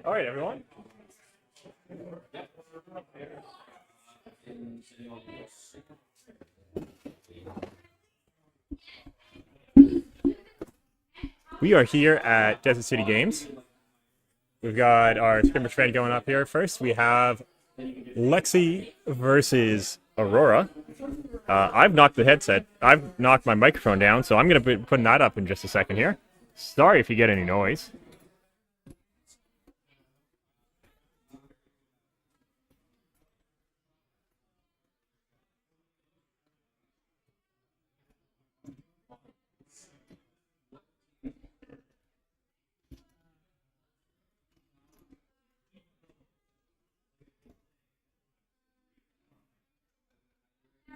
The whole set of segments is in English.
All right, everyone. We are here at Desert City Games. We've got our Skirmish thread going up here. First, we have Lexi versus Aurora. I've knocked the headset. I've knocked my microphone down, so I'm going to be putting that up in just a second here. Sorry if you get any noise.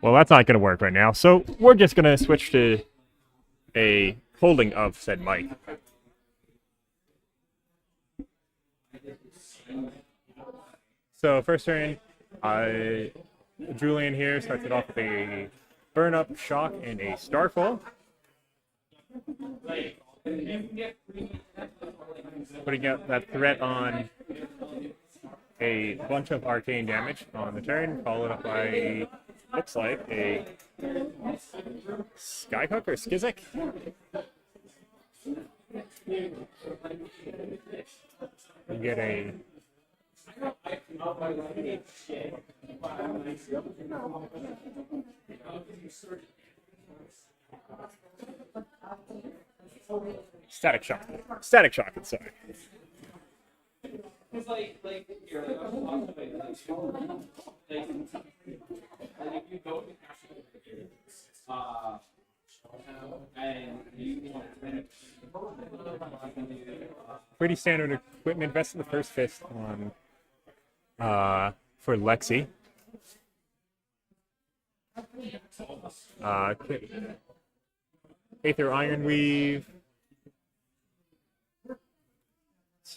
Well, that's not going to work right now, so we're just going to switch to a holding of said mic. So first turn, Julian here starts it off with a burn up, shock, and a starfall. Putting out that threat on a bunch of arcane damage on the turn, followed up by, looks like, a Skyhook or Skizik. You get a Static Shock. Static Shock, sorry. Pretty standard equipment. Best of the first fist on for Lexi. Aether Iron Weave.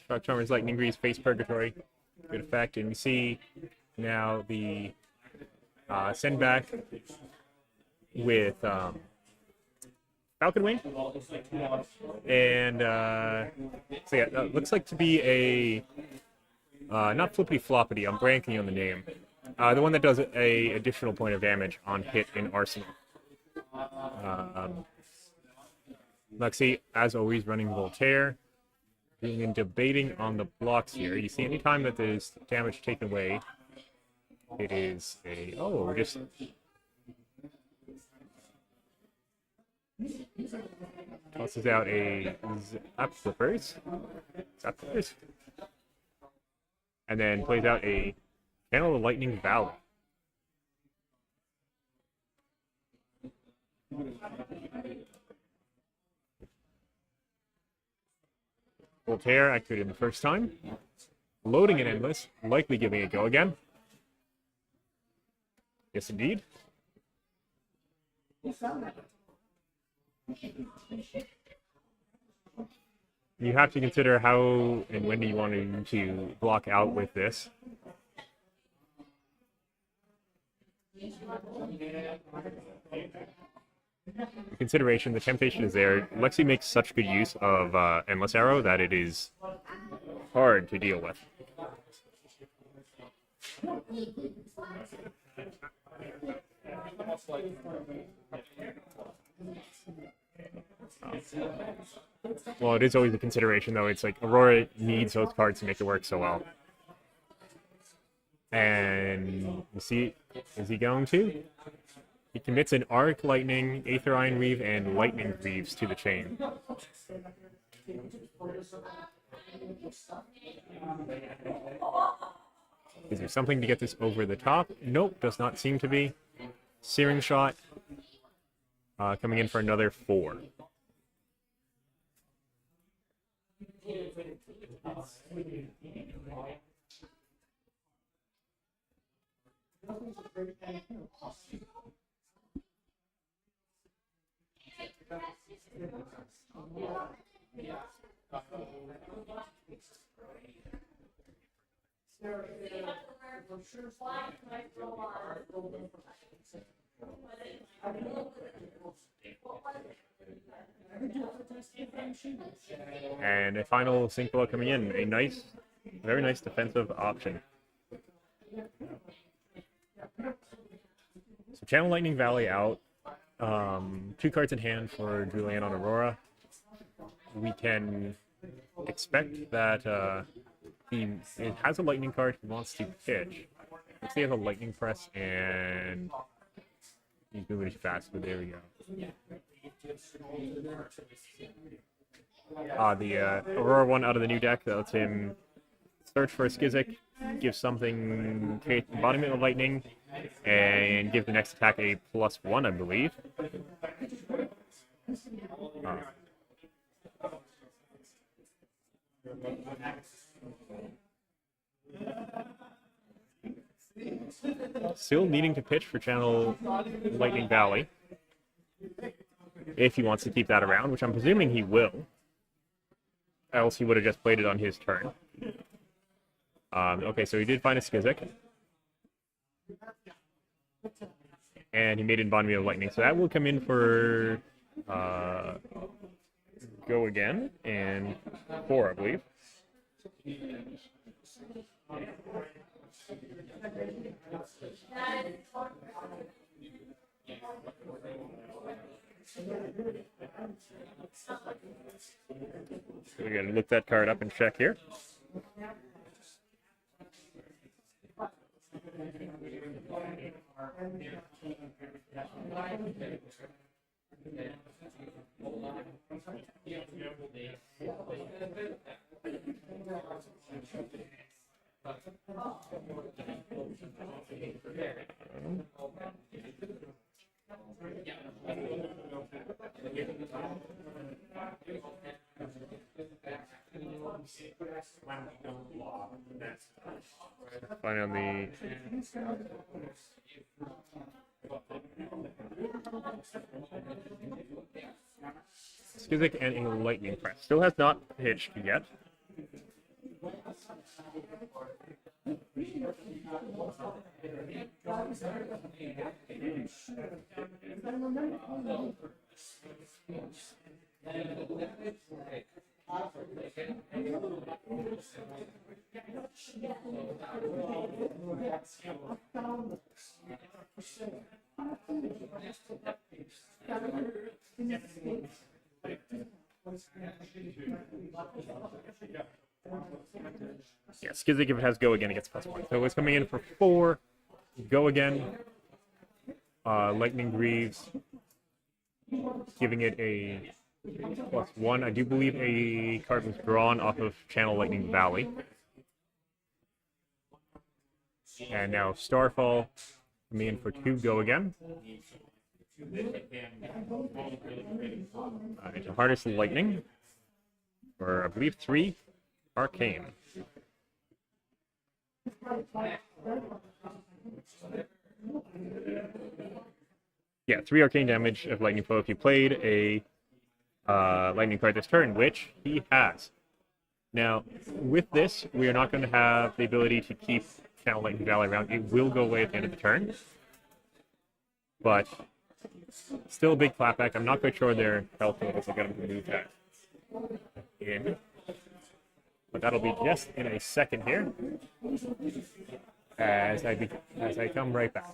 Shock Charmer's Lightning Grease, Face Purgatory. Good effect. And we see now the send back with Falcon Wing. And so yeah, looks like to be a not Flippity Floppity, I'm blanking on the name. The one that does a additional point of damage on hit in Arsenal. Lexi, as always, running Voltaire. And debating on the blocks here. You see, anytime that there's damage taken away, it is a just tosses out a Zap Flippers, and then plays out a Channel of Lightning Valley. Voltaire activated the first time. Loading an Endless, likely giving it a go again. Yes, indeed. You have to consider how and when you want to block out with this. The consideration, the temptation is there. Lexi makes such good use of Endless Arrow that it is hard to deal with. Well, it is always a consideration, though. It's like Aurora needs those cards to make it work so well. And you see, is he going to? He commits an Arc, Lightning, Aether Iron Weave, and Lightning Greaves to the chain. Is there something to get this over the top? Nope, does not seem to be. Searing Shot, coming in for another 4. And a final Syncball coming in. A nice, very nice defensive option. So Channel Lightning Valley out. 2 cards in hand for Julian on Aurora. We can expect that he has a lightning card he wants to pitch. Let's see, he has a lightning press and he's moving too fast, but there we go. The Aurora one out of the new deck that lets him search for a Skirmish, give something, create embodiment of lightning, and give the next attack a +1, I believe. Still needing to pitch for Channel Lightning Valley if he wants to keep that around, which I'm presuming he will. Else he would have just played it on his turn. Okay, so he did find a Skirmish. And he made an embodiment of lightning. So that will come in for go again and 4, I believe. So we gotta look that card up and check here. Find on the Skirmish and a lightning press. Still has not pitched yet. Yeah, Skirmish, if it has go again, it gets +1. So it's coming in for 4. Go again. Lightning Greaves, giving it a +1. I do believe a card was drawn off of Channel Lightning Valley. And now Starfall coming in for 2. Go again. To harness lightning, or I believe 3 arcane. Yeah, 3 arcane damage of lightning flow if you played a lightning card this turn, which he has. Now, with this, we are not going to have the ability to keep Channel Lightning Valley around. It will go away at the end of the turn. But still a big clapback. I'm not quite sure their health levels. I got to move that in. But that'll be just in a second here as I come right back.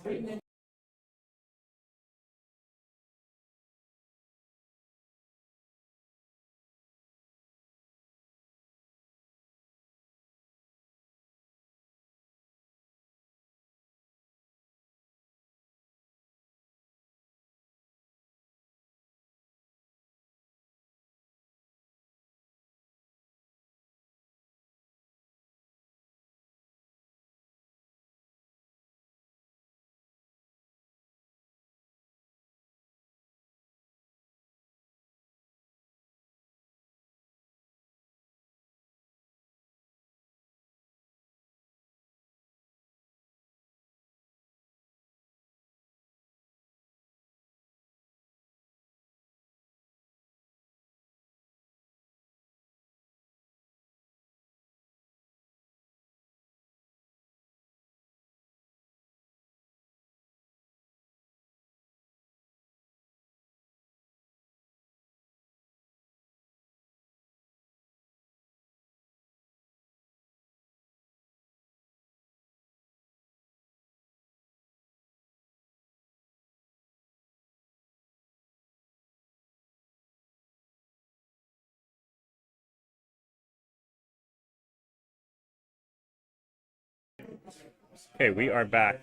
Okay, we are back.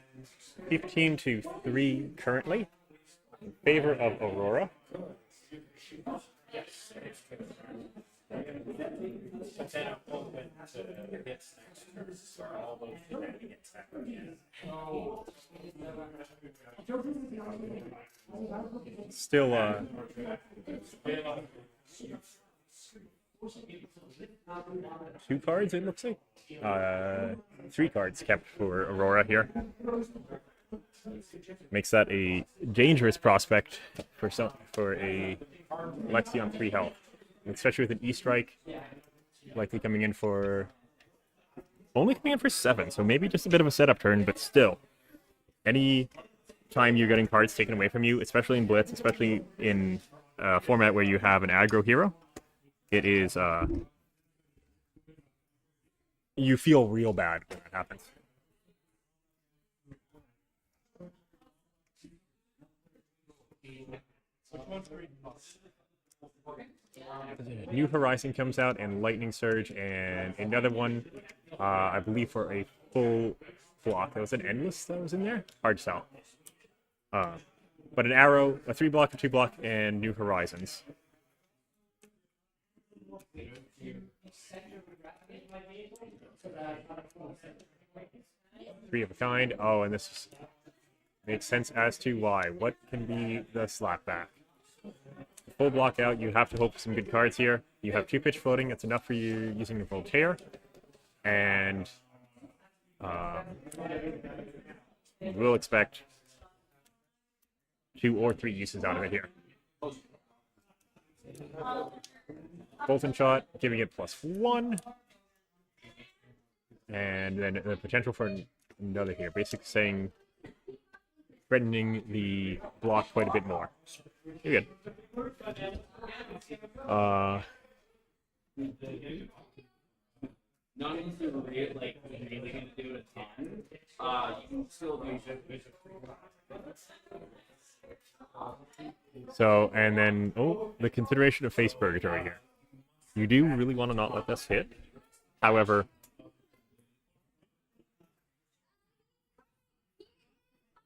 15-3 currently in favor of Aurora. Still, two cards, it looks like. Three cards kept for Aurora here. Makes that a dangerous prospect for a Lexi on 3 health, especially with an E-Strike likely coming in for only coming in for 7, so maybe just a bit of a setup turn, but still, any time you're getting cards taken away from you, especially in Blitz, especially in a format where you have an aggro hero, it is you feel real bad when that happens. New Horizon comes out, and Lightning Surge, and another one, I believe, for a full block. There was an Endless that was in there. Hard sell. But an Arrow, a 3-block, a 2-block, and New Horizons. Three of a kind. Oh, and this makes sense as to why. What can be the slapback? Full block out, you have to hope for some good cards here. You have 2 pitch floating, that's enough for you using the Voltaire. And you will expect 2 or 3 uses out of it here. Bolton Shot, giving it +1. And then the potential for another here, basically saying threatening the block quite a bit more. You're good. Not unless you're really, like, really gonna do it a ton. You can still do So, and then, oh, the consideration of Face Purgatory here. You do really want to not let this hit. However,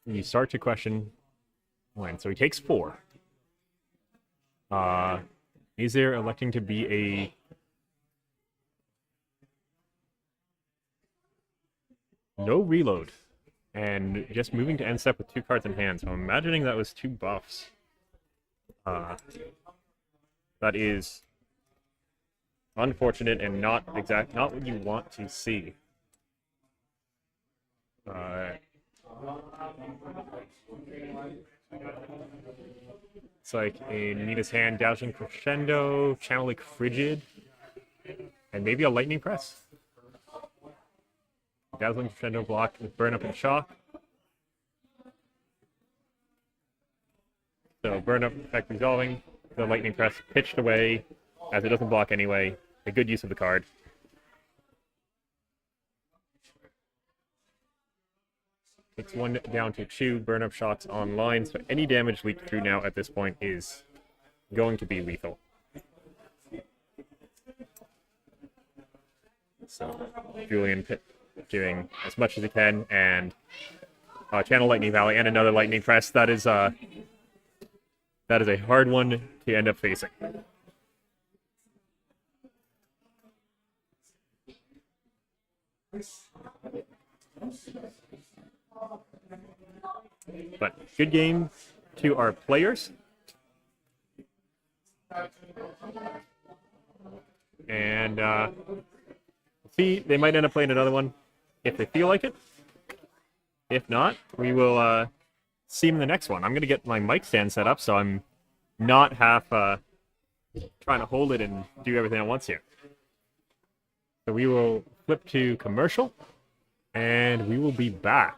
you start to question when. So he takes 4. Is there electing to be a no reload and just moving to end step with 2 cards in hand? So I'm imagining that was 2 buffs. That is unfortunate and not what you want to see. It's like a Nita's Hand, Dazzling Crescendo, Channelic Frigid, and maybe a Lightning Press. Dazzling Crescendo blocked with Burn Up and Shock. So Burn Up effect resolving, the Lightning Press pitched away, as it doesn't block anyway. A good use of the card. Takes 1 down to 2 Burn Up Shocks online, so any damage leaked through now at this point is going to be lethal. So Julian doing as much as he can, and Channel Lightning Valley and another Lightning Press. That is a hard one to end up facing. But good game to our players. And see, they might end up playing another one if they feel like it. If not, we will see them in the next one. I'm going to get my mic stand set up so I'm not half trying to hold it and do everything at once here. So we will flip to commercial, and we will be back.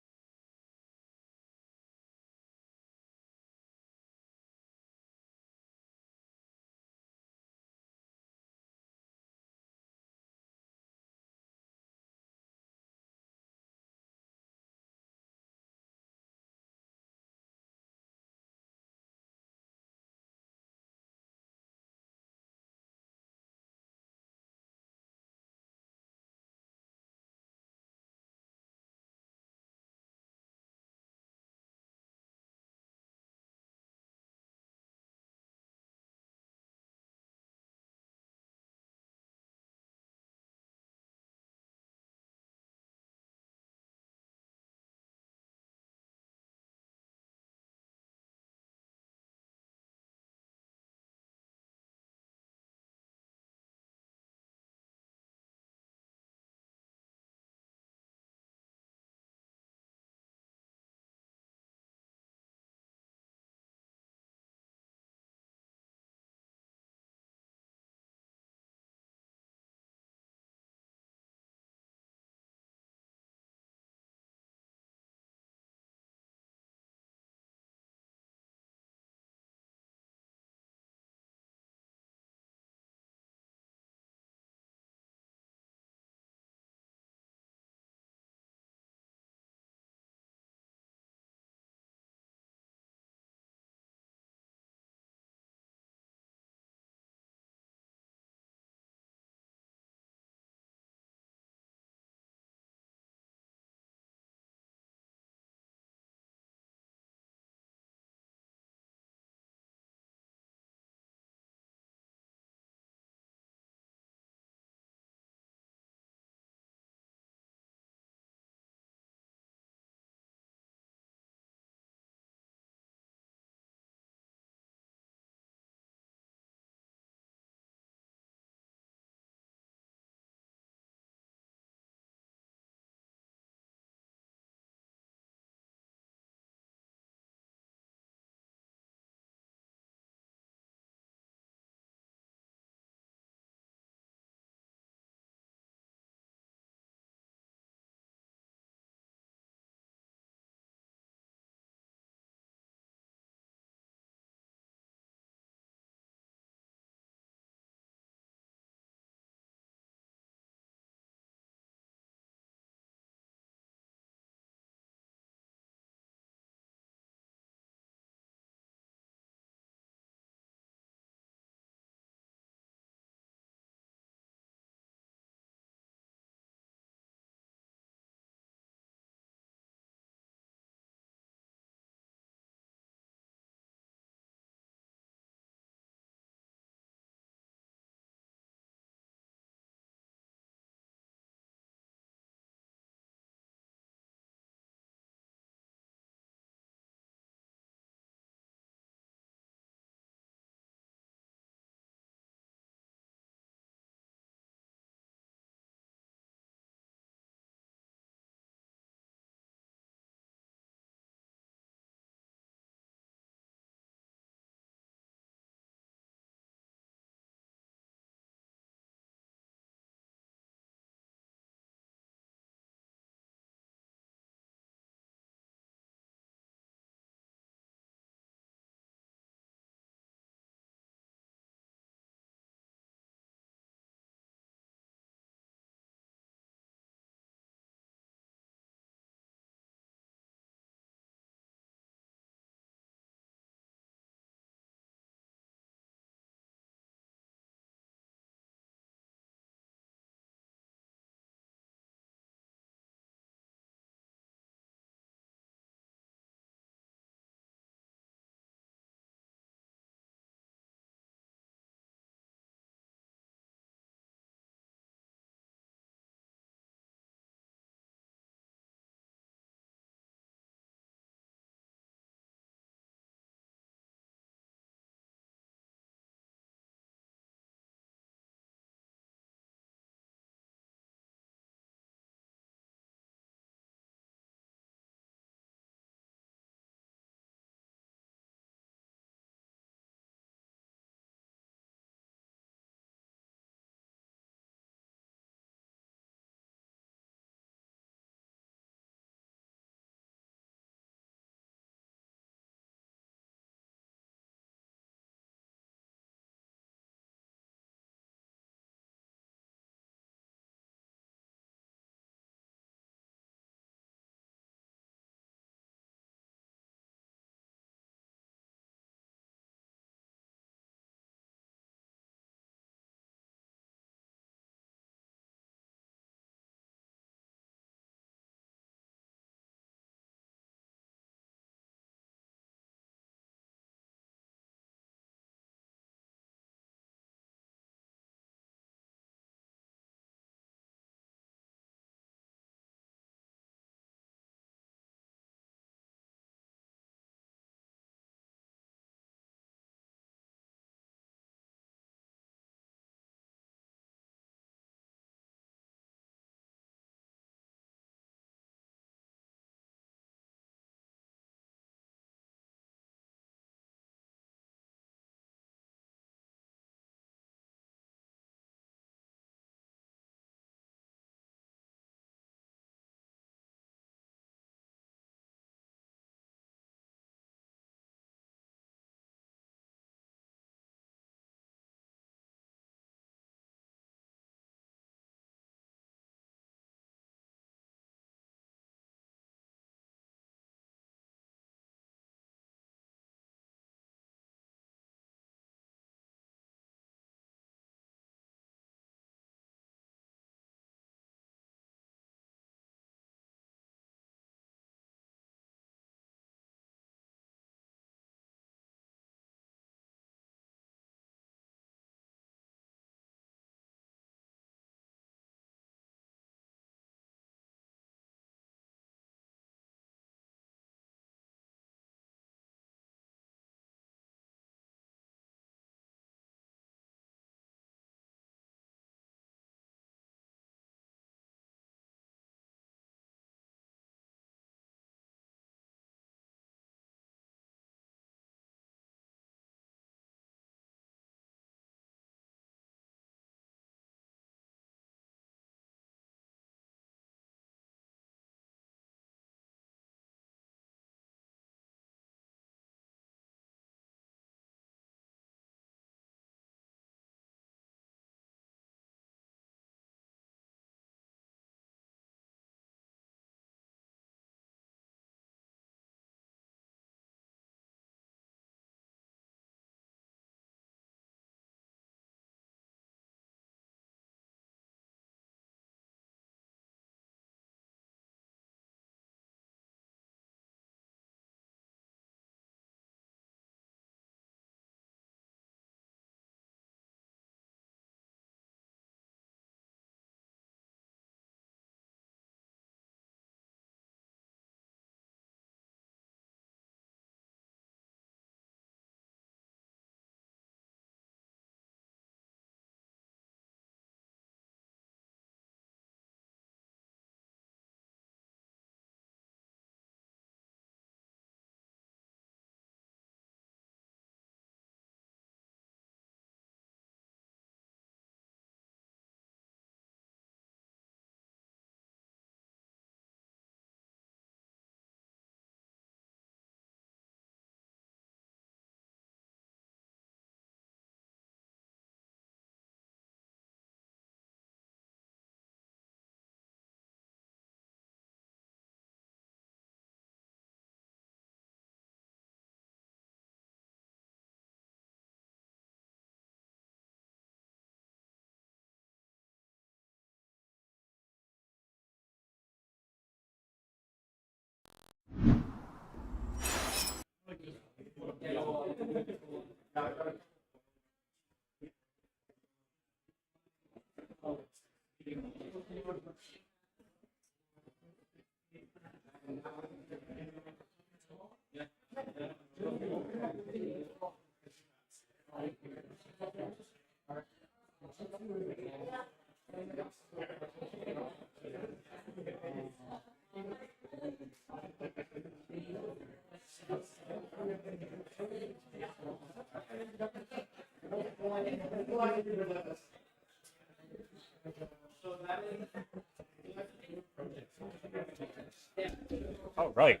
All right.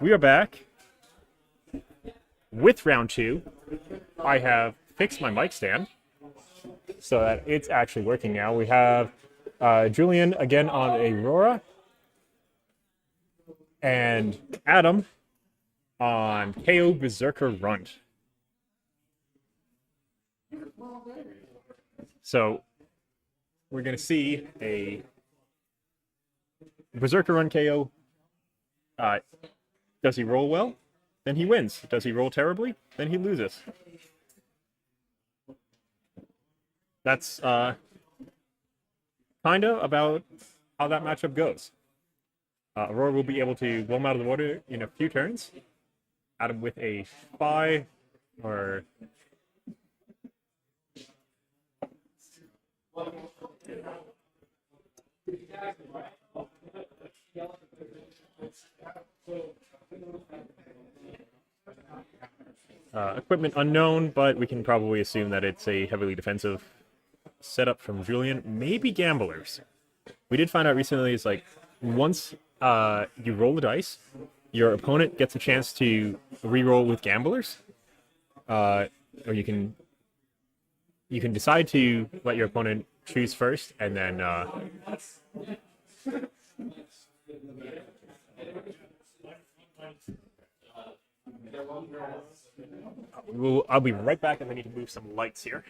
We are back with round two. I have fixed my mic stand so that it's actually working now. We have Julian again on Aurora and Adam on KO Berserker Runt. So we're going to see a Berserker Run KO. Does he roll well? Then he wins. Does he roll terribly? Then he loses. That's kind of about how that matchup goes. Aurora will be able to blow him out of the water in a few turns. Adam with a spy or equipment unknown, but we can probably assume that it's a heavily defensive setup from Julian. Maybe gamblers. We did find out recently it's like once you roll the dice, your opponent gets a chance to re-roll with gamblers. Or you can decide to let your opponent choose first, and then I'll be right back, and I need to move some lights here.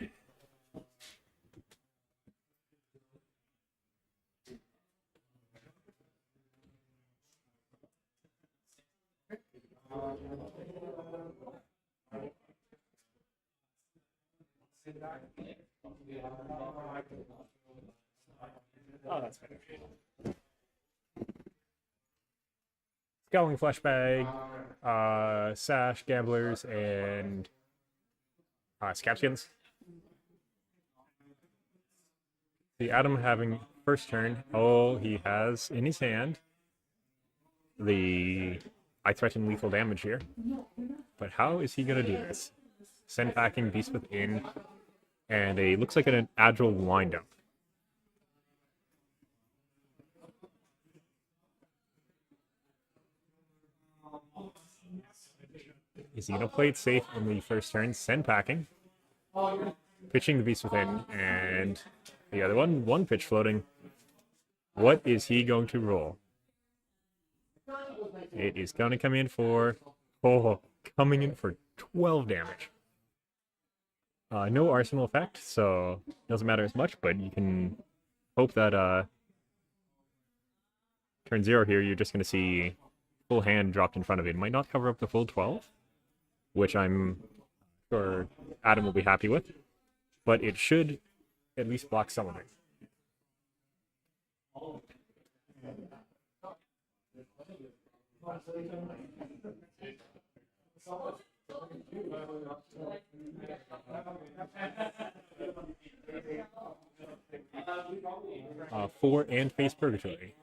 Oh, that's better. Scowling Fleshbag, Sash, Gamblers, and Scapskins. The Adam having first turn. Oh, he has in his hand the I threaten lethal damage here. But how is he going to do this? Send packing, Beast Within, and a looks like an agile windup. Is he going to play it safe on the first turn? Send packing, pitching the Beast Within, and the other one pitch floating. What is he going to roll? It is going to come in for, coming in for 12 damage. No arsenal effect, so doesn't matter as much, but you can hope that turn 0 here, you're just going to see full hand dropped in front of it. It might not cover up the full 12, which I'm sure Adam will be happy with, but it should at least block some of it. 4 and face Purgatory.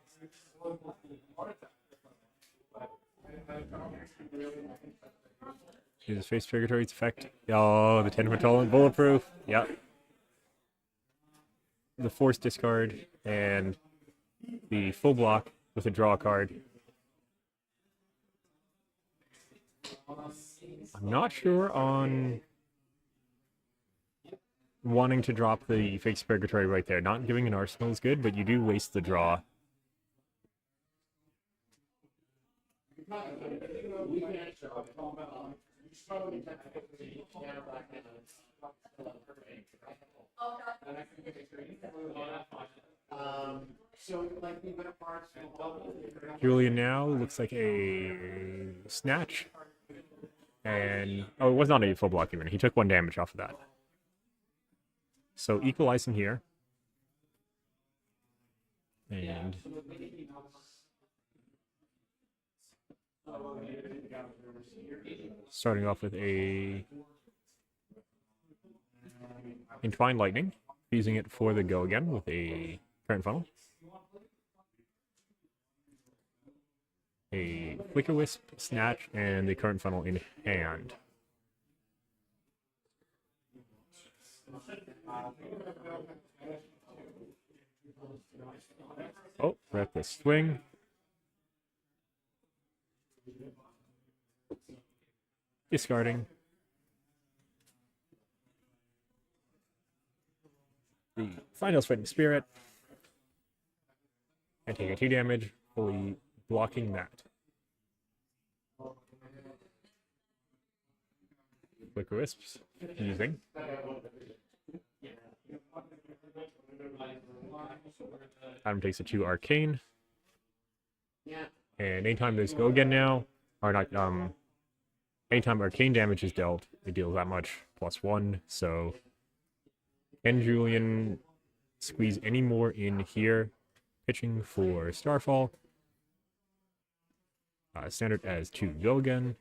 Is face Purgatory's effect? Oh, the 10-foot tall and bulletproof. Yep. The force discard and the full block with a draw card. I'm not sure on wanting to drop the face Purgatory right there. Not giving an arsenal is good, but you do waste the draw. Julian now looks like a snatch And, oh, it was not a full block even. He took 1 damage off of that. So equalizing here. And starting off with a Entwined Lightning, using it for the go again with a Current Funnel. A Flicker Wisp, Snatch, and the Current Funnel in hand. Oh, Reckless Swing. Discarding. The Final Fighting Spirit. And taking 2 damage, fully blocking that. Flicker Wisps, using. Adam takes a 2 Arcane. And anytime there's go again now, or not, anytime Arcane damage is dealt, it deals that much +1. So, can Julian squeeze any more in here? Pitching for Starfall. Standard as 2 go again.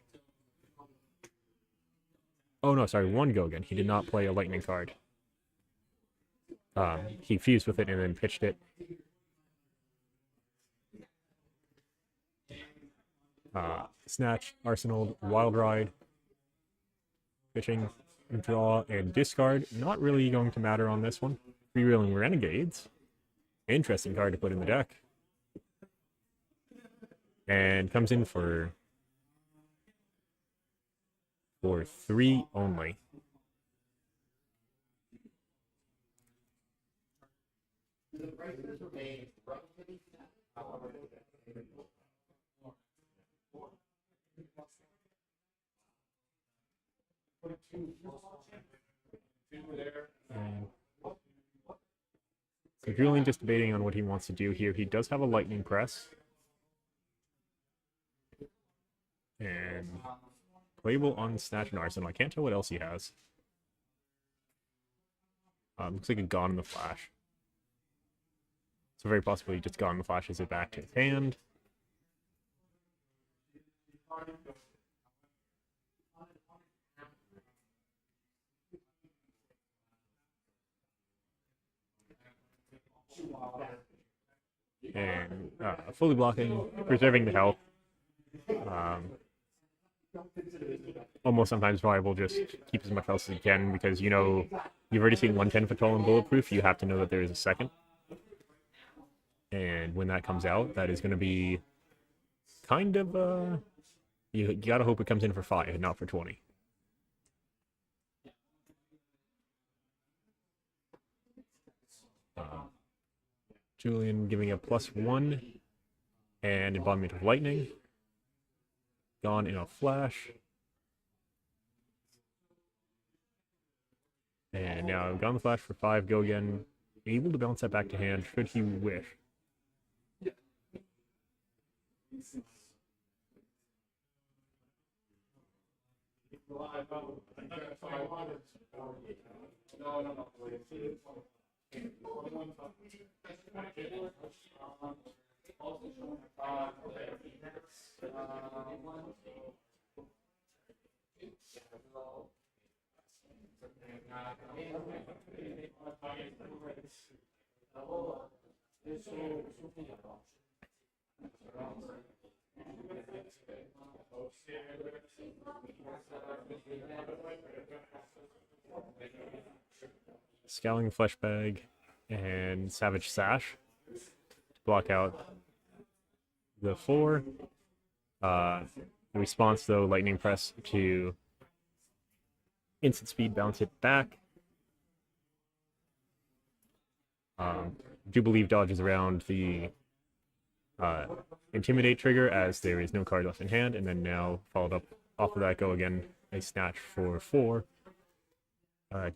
Oh no, sorry, 1 go again. He did not play a lightning card. He fused with it and then pitched it. Snatch, Arsenal, Wild Ride. Pitching, draw, and discard. Not really going to matter on this one. Freewheeling Renegades. Interesting card to put in the deck. And comes in for 3 only. So Julian just debating on what he wants to do here. He does have a Lightning Press. And playable on Snatch and Arsenal. I can't tell what else he has. Looks like a Gone in the Flash. So very possibly just Gone in the Flashes it back to his hand. And fully blocking, preserving the health. Almost sometimes viable, just keep as much health as you can, because you know you've already seen 110 Patrol and Bulletproof, you have to know that there is a second. And when that comes out, that is going to be kind of, you gotta hope it comes in for 5 and not for 20. Julian giving a +1 and Embodiment of Lightning. Gone in a Flash. And now Gone in the Flash for 5, go again. Able to bounce that back to hand, should he wish. Scowling Flesh Bag and Savage Sash to block out the 4. In response, though, Lightning Press to instant speed bounce it back. Do believe dodges around the Intimidate trigger, as there is no card left in hand, and then now followed up off of that go again a Snatch for 4.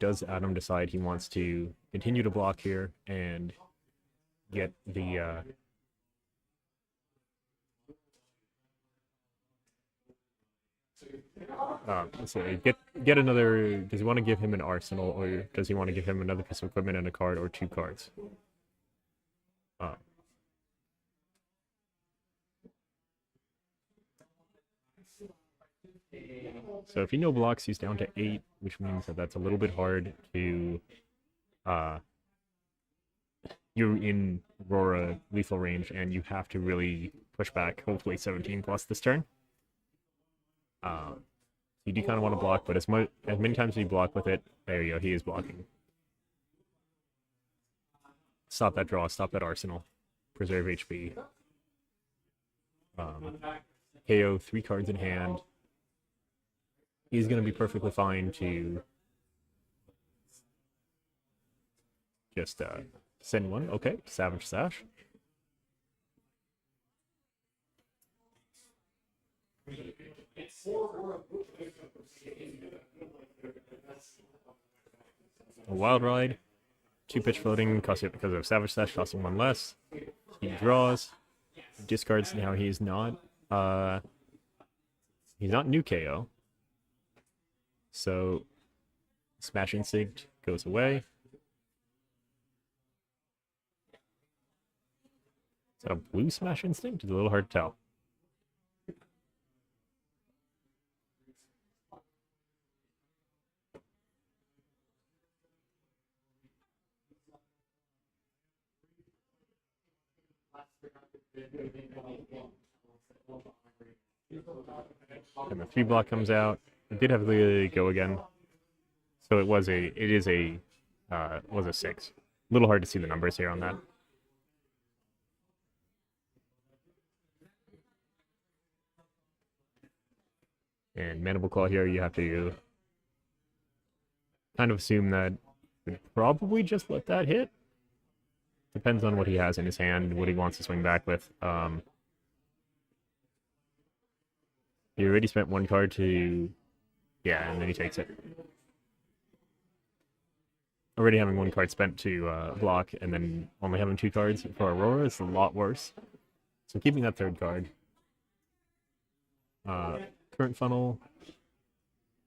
Does Adam decide he wants to continue to block here and get the Let's see, get another. Does he want to give him an arsenal, or does he want to give him another piece of equipment and a card, or 2 cards? Uh, so if he no blocks, he's down to 8, which means that that's a little bit hard to. You're in Aurora lethal range, and you have to really push back. Hopefully 17 plus this turn. You do kind of want to block, but as many times as you block with it, there you go, he is blocking. Stop that draw, stop that arsenal, preserve HP. KO 3 cards in hand. He's going to be perfectly fine to just send one. Okay, Savage Sash. A Wild Ride, 2 pitch floating, cost it because of Savage Sash, costing 1 less. He draws, discards. Now he's not new KO, so Smash Instinct goes away. Is that a blue Smash Instinct? It's a little hard to tell. And the 3 block comes out. It did have the go again, so was a 6. A little hard to see the numbers here on that. And Mandible Claw here, you have to kind of assume that would probably just let that hit. Depends on what he has in his hand, what he wants to swing back with. He already spent 1 card to... Yeah, and then he takes it. Already having 1 card spent to block, and then only having 2 cards for Aurora is a lot worse. So keeping that 3rd card. Current Funnel.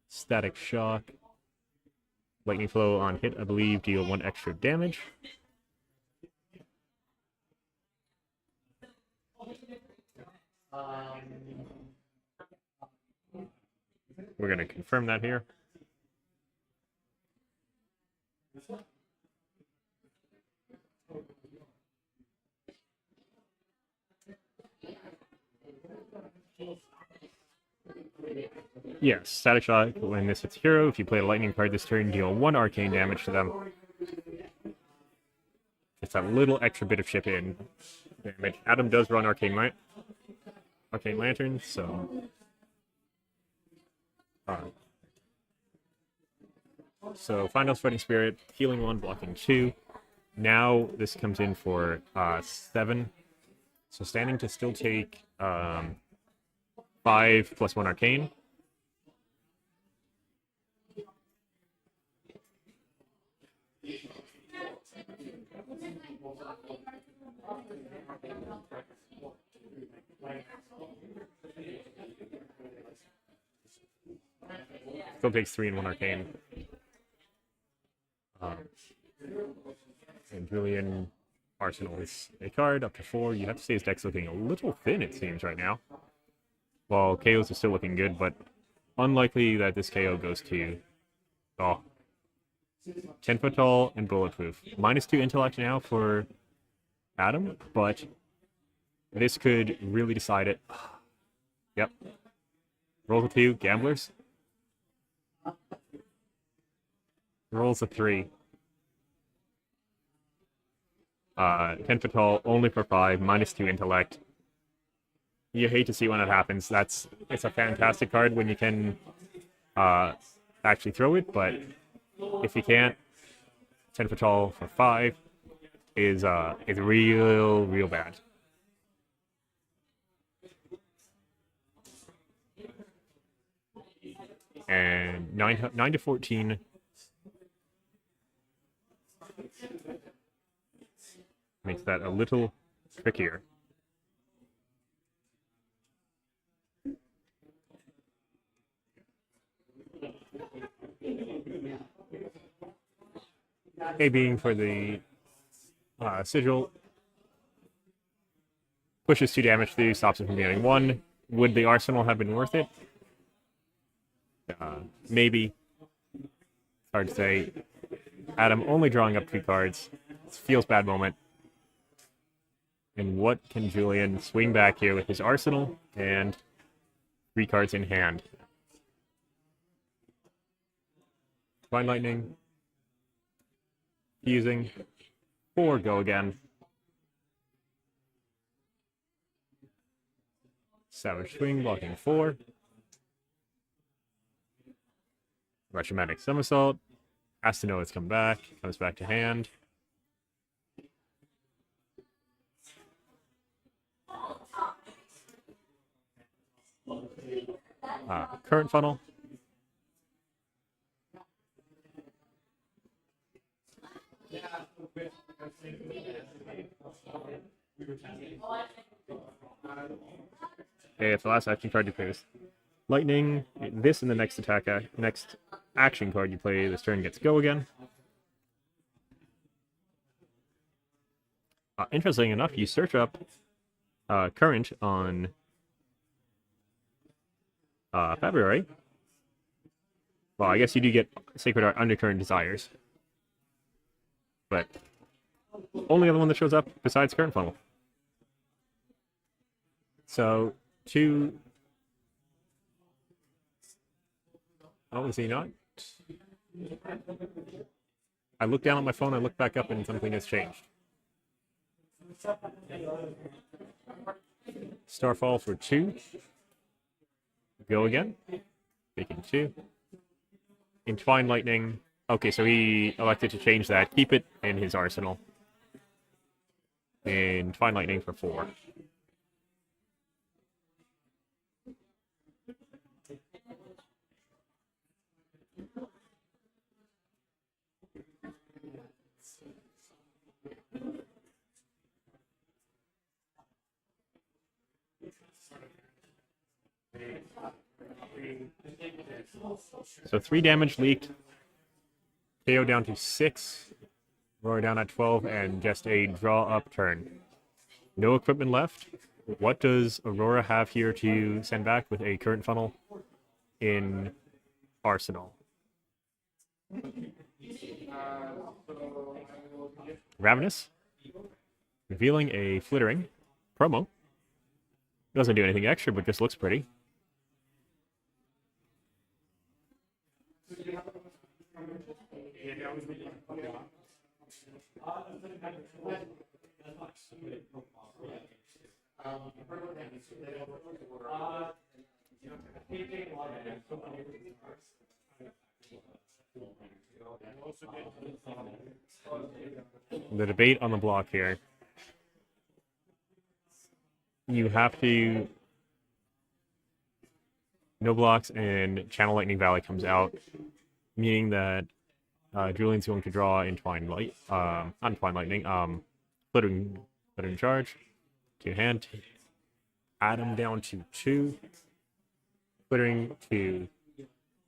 Static Shock. Lightning Flow on hit, I believe, deal 1 extra damage. We're going to confirm that here. Yes, Static Shock, when this hits hero, if you play a lightning card this turn, deal 1 arcane damage to them. It's that little extra bit of chip in damage. Adam does run Arcane Lantern, so... So, Final Spreading Spirit, healing 1, blocking 2. Now, this comes in for 7. So, standing to still take 5 plus 1 Arcane. Still takes 3 and 1 Arcane. And Julian Arsenal is a card up to 4. You have to say his deck's looking a little thin, it seems, right now. Well, KOs are still looking good, but unlikely that this KO goes to 10 foot tall and bulletproof. -2 intellect now for Adam, but this could really decide it. Yep. Rolls a 2, gamblers. Rolls a 3. 10 foot tall, only for 5, -2 intellect. You hate to see when it happens. It's a fantastic card when you can actually throw it, but if you can't, 10 foot tall for 5 is real bad. And 9 to 14 makes that a little trickier. A being for the sigil. Pushes 2 damage through, stops him from dealing 1. Would the arsenal have been worth it? Maybe. Hard to say. Adam only drawing up 2 cards. Feels bad moment. And what can Julian swing back here with his arsenal and 3 cards in hand? Divine Lightning. Fusing. 4 go again. Savage Swing, blocking 4. Retromatic Somersault. Has to know it's come back. Comes back to hand. Current Funnel. Okay, it's the last action card you play. Lightning. This and the next attack, next action card you play this turn gets go again. Interesting enough, you search up current on February. Well, I guess you do get Sacred Art Undercurrent Desires. But only other one that shows up besides Current Funnel. So, 2... Oh, is he not? I looked down at my phone, I looked back up, and something has changed. Starfall for 2. Go again. Making 2. Entwine Lightning. Okay, so he elected to change that. Keep it in his arsenal. Entwine Lightning for 4. So 3 damage leaked. KO down to 6. Roar down at 12, and just a draw up turn. No equipment left. What does Aurora have here to send back with a current funnel in Arsenal? Ravenous. Revealing a Flittering. Promo. Doesn't do anything extra, but just looks pretty. The debate on the block here. You have to... No blocks, and Channel Lightning Valley comes out, meaning that Julian's going to draw Entwine Light, not Entwine Lightning, Flittering Charge to hand. Adam down to 2. Flittering to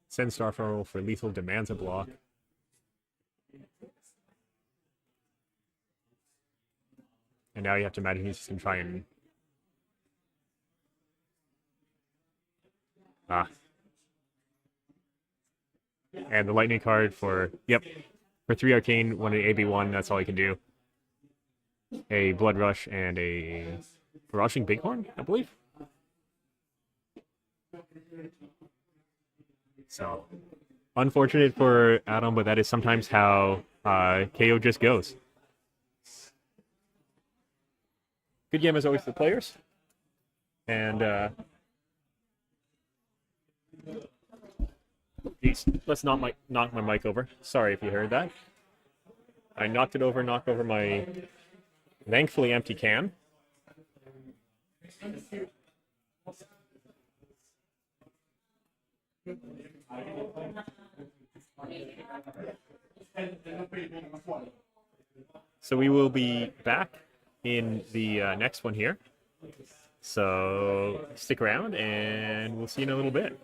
send Starfall for lethal, demands a block. And now you have to imagine he's just going to try and... And the lightning card for, for 3 arcane, 1 AB1, that's all he can do. A Blood Rush and a Rushing Bighorn, I believe. So, unfortunate for Adam, but that is sometimes how KO just goes. Good game as always for the players. And, geez, let's not knock my mic over. Sorry if you heard that. I knocked over my thankfully empty can. So we will be back in the next one here. So stick around and we'll see you in a little bit.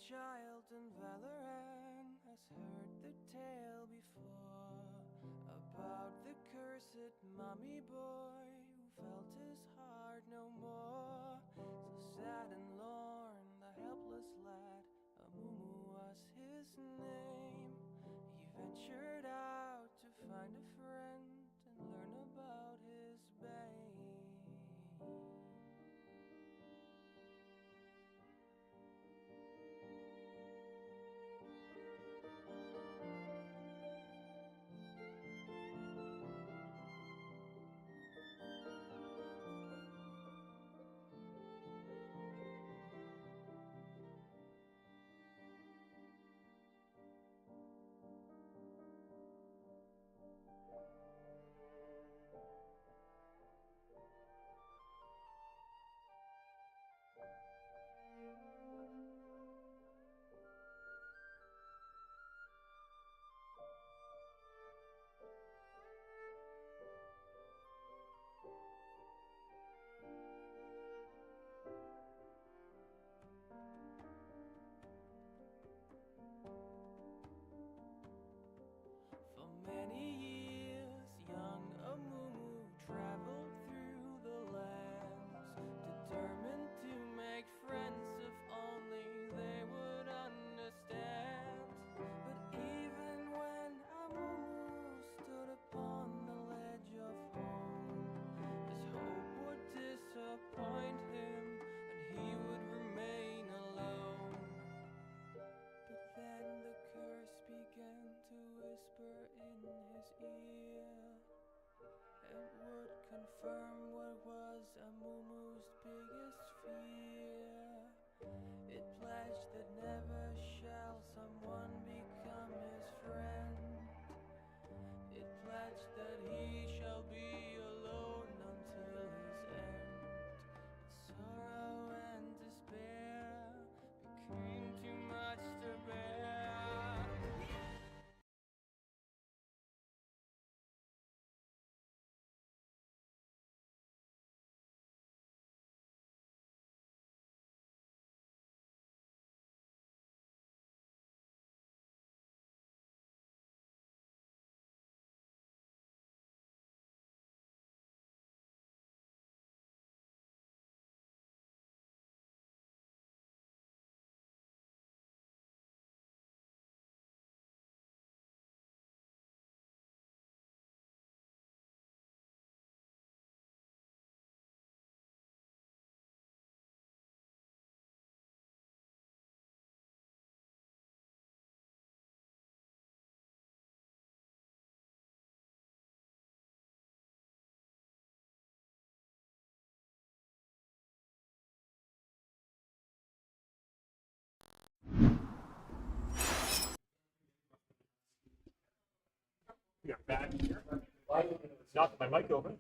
child in Valoran has heard the tale before about the cursed mummy boy who felt his heart no more. So sad and lorn, the helpless lad, Amumu was his name. He ventured out to find a friend and learn about his bane. For many years, young Amumu traveled through the lands, determined to make friends if only they would understand. But even when Amumu stood upon the ledge of home, his hope would disappoint him and he would remain alone. But then the curse began to whisper in his ear. It would confirm what was Amumu's biggest fear. It pledged that never shall someone become his friend. It pledged that he shall be alone until his end. Sorrow and despair became too much to bear. We are back here. Knocked my mic over.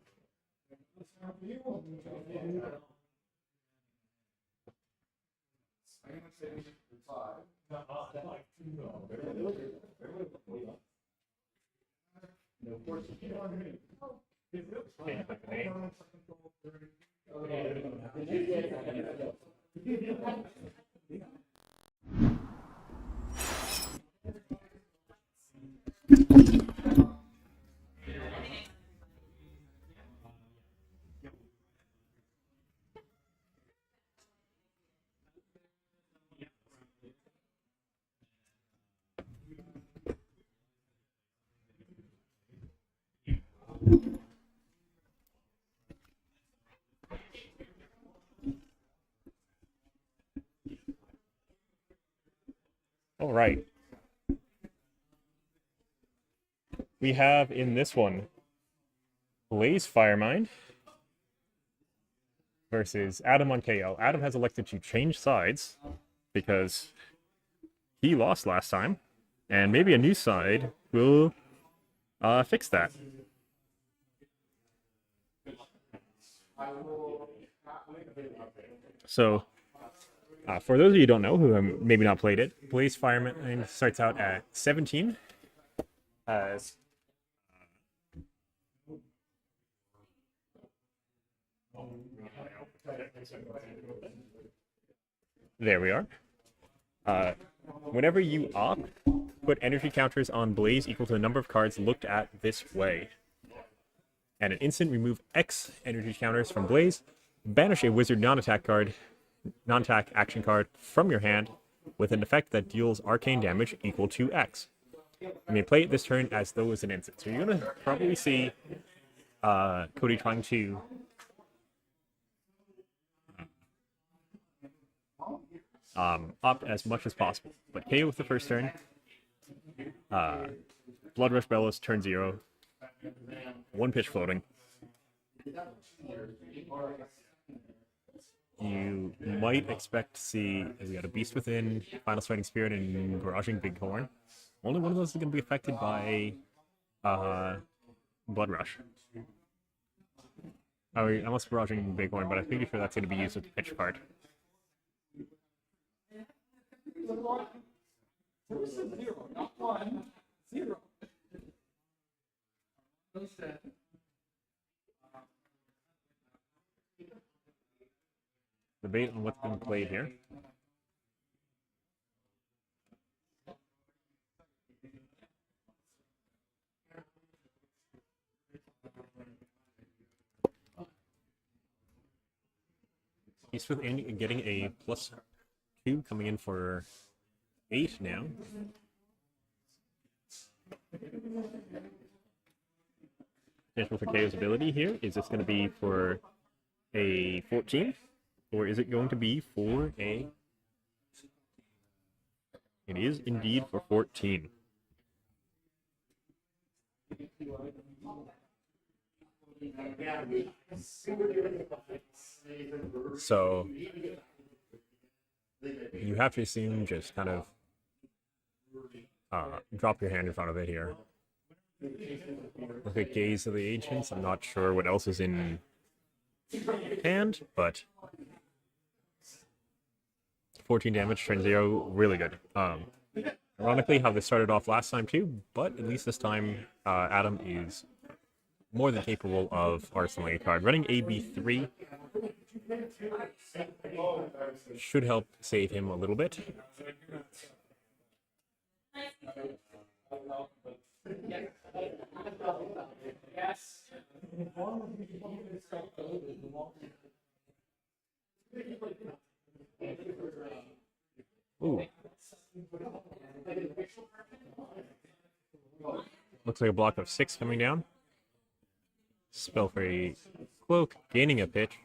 All right. We have in this one Blaze Firemind versus Adam on KO. Adam has elected to change sides because he lost last time, and maybe a new side will fix that. So, for those of you who don't know, who have maybe not played it, Blaze Fireman starts out at 17. There we are. Whenever you op, put energy counters on Blaze equal to the number of cards looked at this way. And an instant, remove X energy counters from Blaze. Banish a wizard non-attack action card from your hand with an effect that deals arcane damage equal to X. You may play it this turn as though it's an instant. So you're going to probably see Cody trying to opt as much as possible. But KO with the first turn. Blood Rush Bellows, turn 0. 1 pitch floating. You might expect to see, we got a Beast Within, Final Fighting Spirit, and Barraging Bighorn. Only one of those is going to be affected by Blood Rush. Unless Barraging Bighorn, but I'm pretty sure that's going to be used with the pitch card. Debate on what's been played here. He's getting a +2, coming in for 8 now. Potential for KO's ability here. Is this going to be for a 14? Or is it going to be for a... It is indeed for 14. So you have to assume just kind of drop your hand in front of it here. Look at Gaze of the Ancients. I'm not sure what else is in hand, but 14 damage, turn 0, really good. Ironically, how this started off last time too, but at least this time Adam is more than capable of arsenaling a card. Running AB3 should help save him a little bit. Ooh. Looks like a block of 6 coming down. Spell for a cloak, gaining a pitch.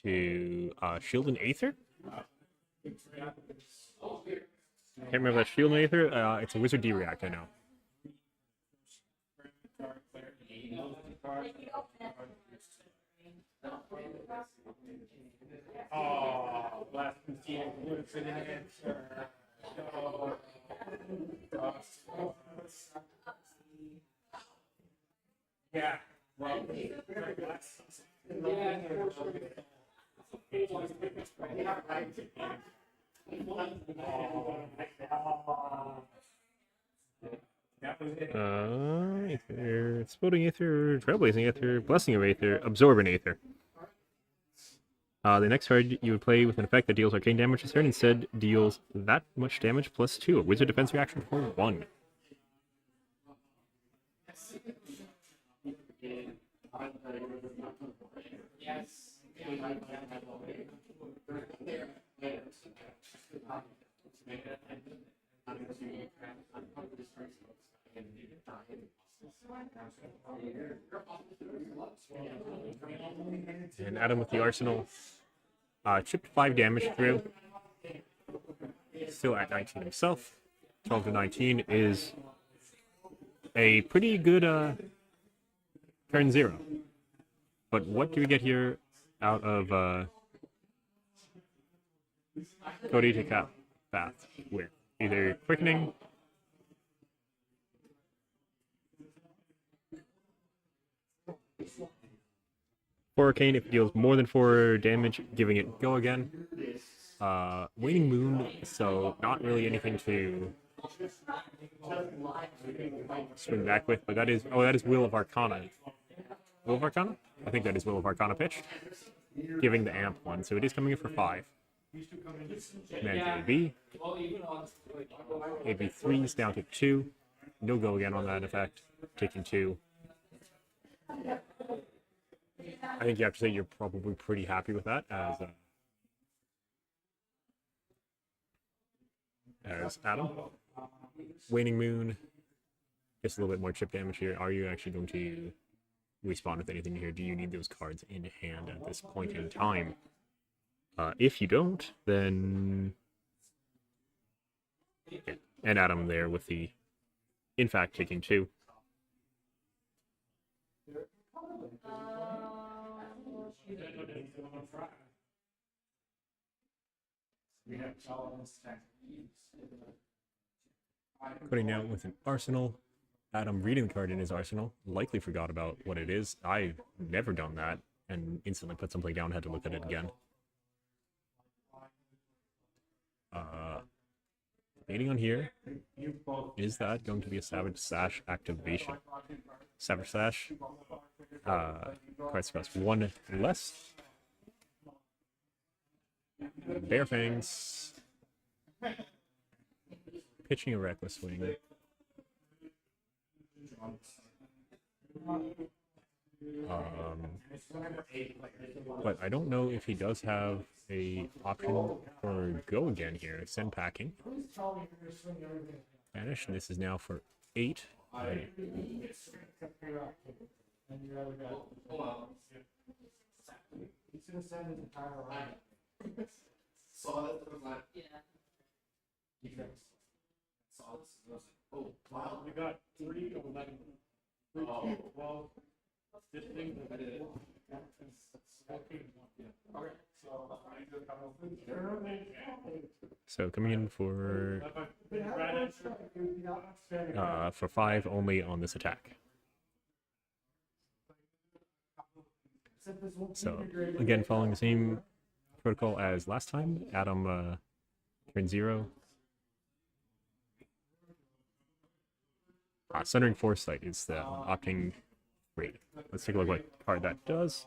To Shield and Aether? Can't remember that Shield and Aether. It's a Wizard D React, I know. Yeah. Aether, Exploding Aether, Trailblazing Aether, Blessing of Aether, Absorbent Aether. The next card you would play with an effect that deals arcane damage this turn instead deals that much damage +2. A wizard defense reaction for 1. And Adam with the arsenal. Chipped 5 damage through. Still at 19 himself. 12 to 19 is a pretty good turn 0. But what do we get here out of Cody to cap path with either quickening or arcane if it deals more than 4 damage, giving it go again. Waning Moon, so not really anything to swing back with, but that is Will of Arcana. Will of Arcana? I think that is Will of Arcana pitch. giving the amp one, so it is coming in for 5. Command AB. AB3 is down to 2. No go again on that effect, taking 2. I think you have to say you're probably pretty happy with that as Adam. Waning Moon, just a little bit more chip damage here. Are you actually going to respawn with anything here? Do you need those cards in hand at this point in time? If you don't, then... Yeah. And Adam there with the, in fact, taking 2. Putting out with an arsenal. Adam reading the card in his arsenal. Likely forgot about what it is. I've never done that and instantly put something down, had to look at it again. Waiting on here. Is that going to be a Savage Sash activation? Savage Sash. Cards cost 1 less. Bare Fangs. Pitching a Reckless Swing. But I don't know if he does have a option for go again here. Send packing. Vanish. This is now for 8. Oh, wow. We got 3 to 11. 3 to 12. This thing that I did. So coming in for 5 only on this attack. So again, following the same protocol as last time, Adam turn 0. Sundering Foresight is the opting rate. Let's take a look at what card that does.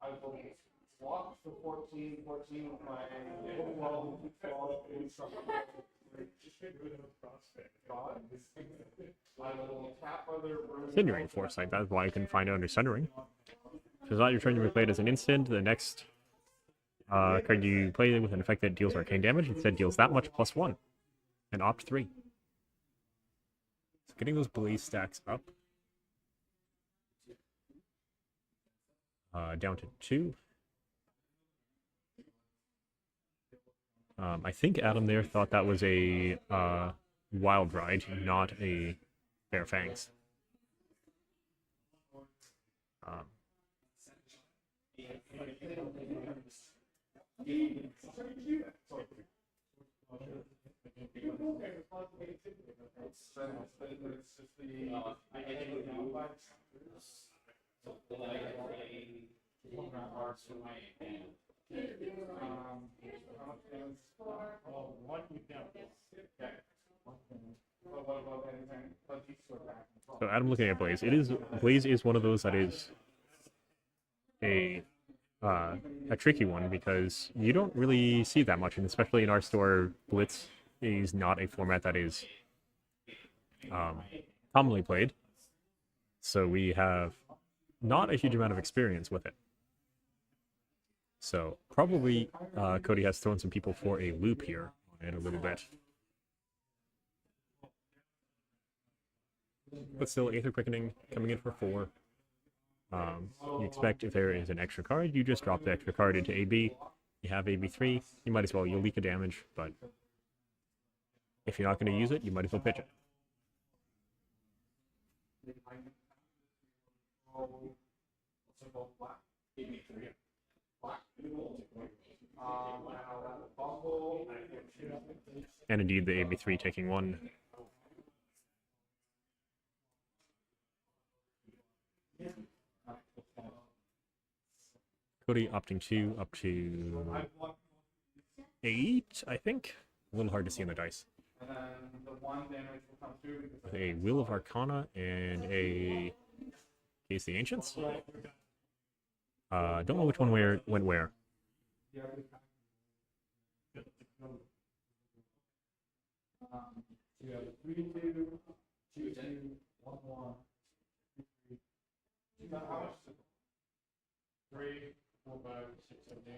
I will swap to 14 with my 12. Sundering Foresight, that's why I couldn't find it under Sundering. So it's not your turn to be played as an instant. The next card you play with an effect that deals arcane damage instead deals that much plus 1. And opt 3. So getting those blaze stacks up. Down to 2. I think Adam there thought that was a Wild Ride, not a Bare Fangs. So Adam looking at Blaze. Blaze is one of those that is a tricky one because you don't really see that much, and especially in our store, Blitz is not a format that is commonly played. So we have not a huge amount of experience with it. So probably Cody has thrown some people for a loop here in a little bit. But still, Aether Quickening coming in for 4. You expect if there is an extra card, you just drop the extra card into AB. You have AB3, you might as well, you'll leak a damage, but if you're not going to use it, you might as well pitch it. And indeed, the AB3 taking 1. Cody opting 2 up to 8, I think. A little hard to see on the dice. And then the 1 damage will come through. With a Will of Arcana and a Case the Ancients. Don't know which one went where. You have 3, 2, 2, 2, 1, 1. How much? 3, 4, 5, 6, 7, 8.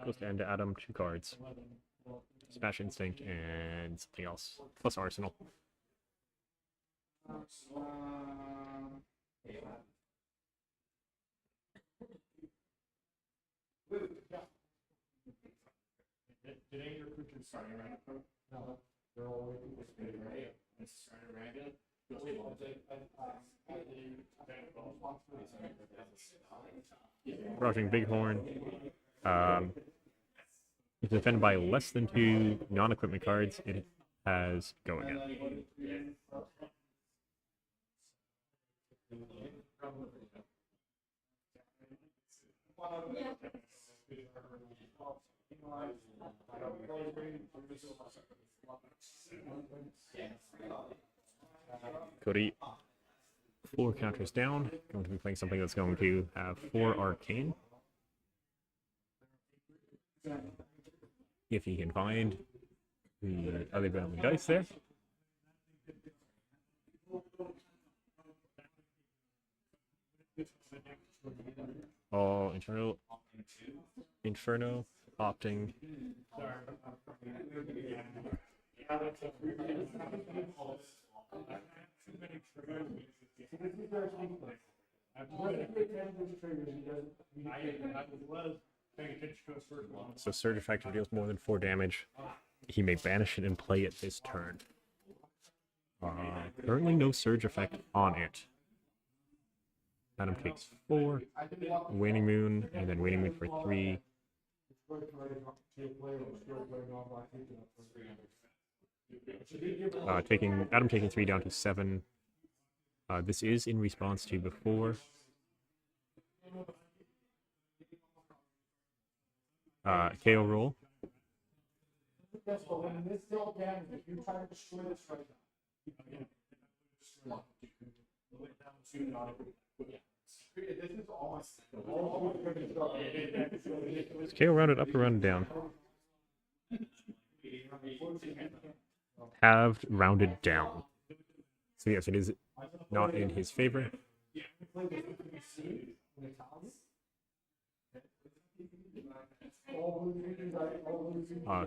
Goes to end to Adam 2 cards. 11, 12, Smash Instinct and something else. Plus Arsenal. Did any of your creatures start around? No. They're all waiting for speed, right? It's started random. Approaching Bighorn. It's defended by less than 2 non-equipment cards. It has Go Again. Cody, 4 counters down. Going to be playing something that's going to have 4 Arcane. If he can find the other bounding dice there. All Inferno, opting. So Surge Effector deals more than 4 damage. He may banish it and play it this turn. Currently no Surge Effect on it. Adam takes 4. Waning Moon, and then Waning Moon for 3. Adam taking 3 down to 7. This is in response to before. KO roll. Yes, but when this still damage, if you try to destroy this right now, this is almost Is KO rounded up or rounded down? Halved, rounded down. So yes, it is not in his favor.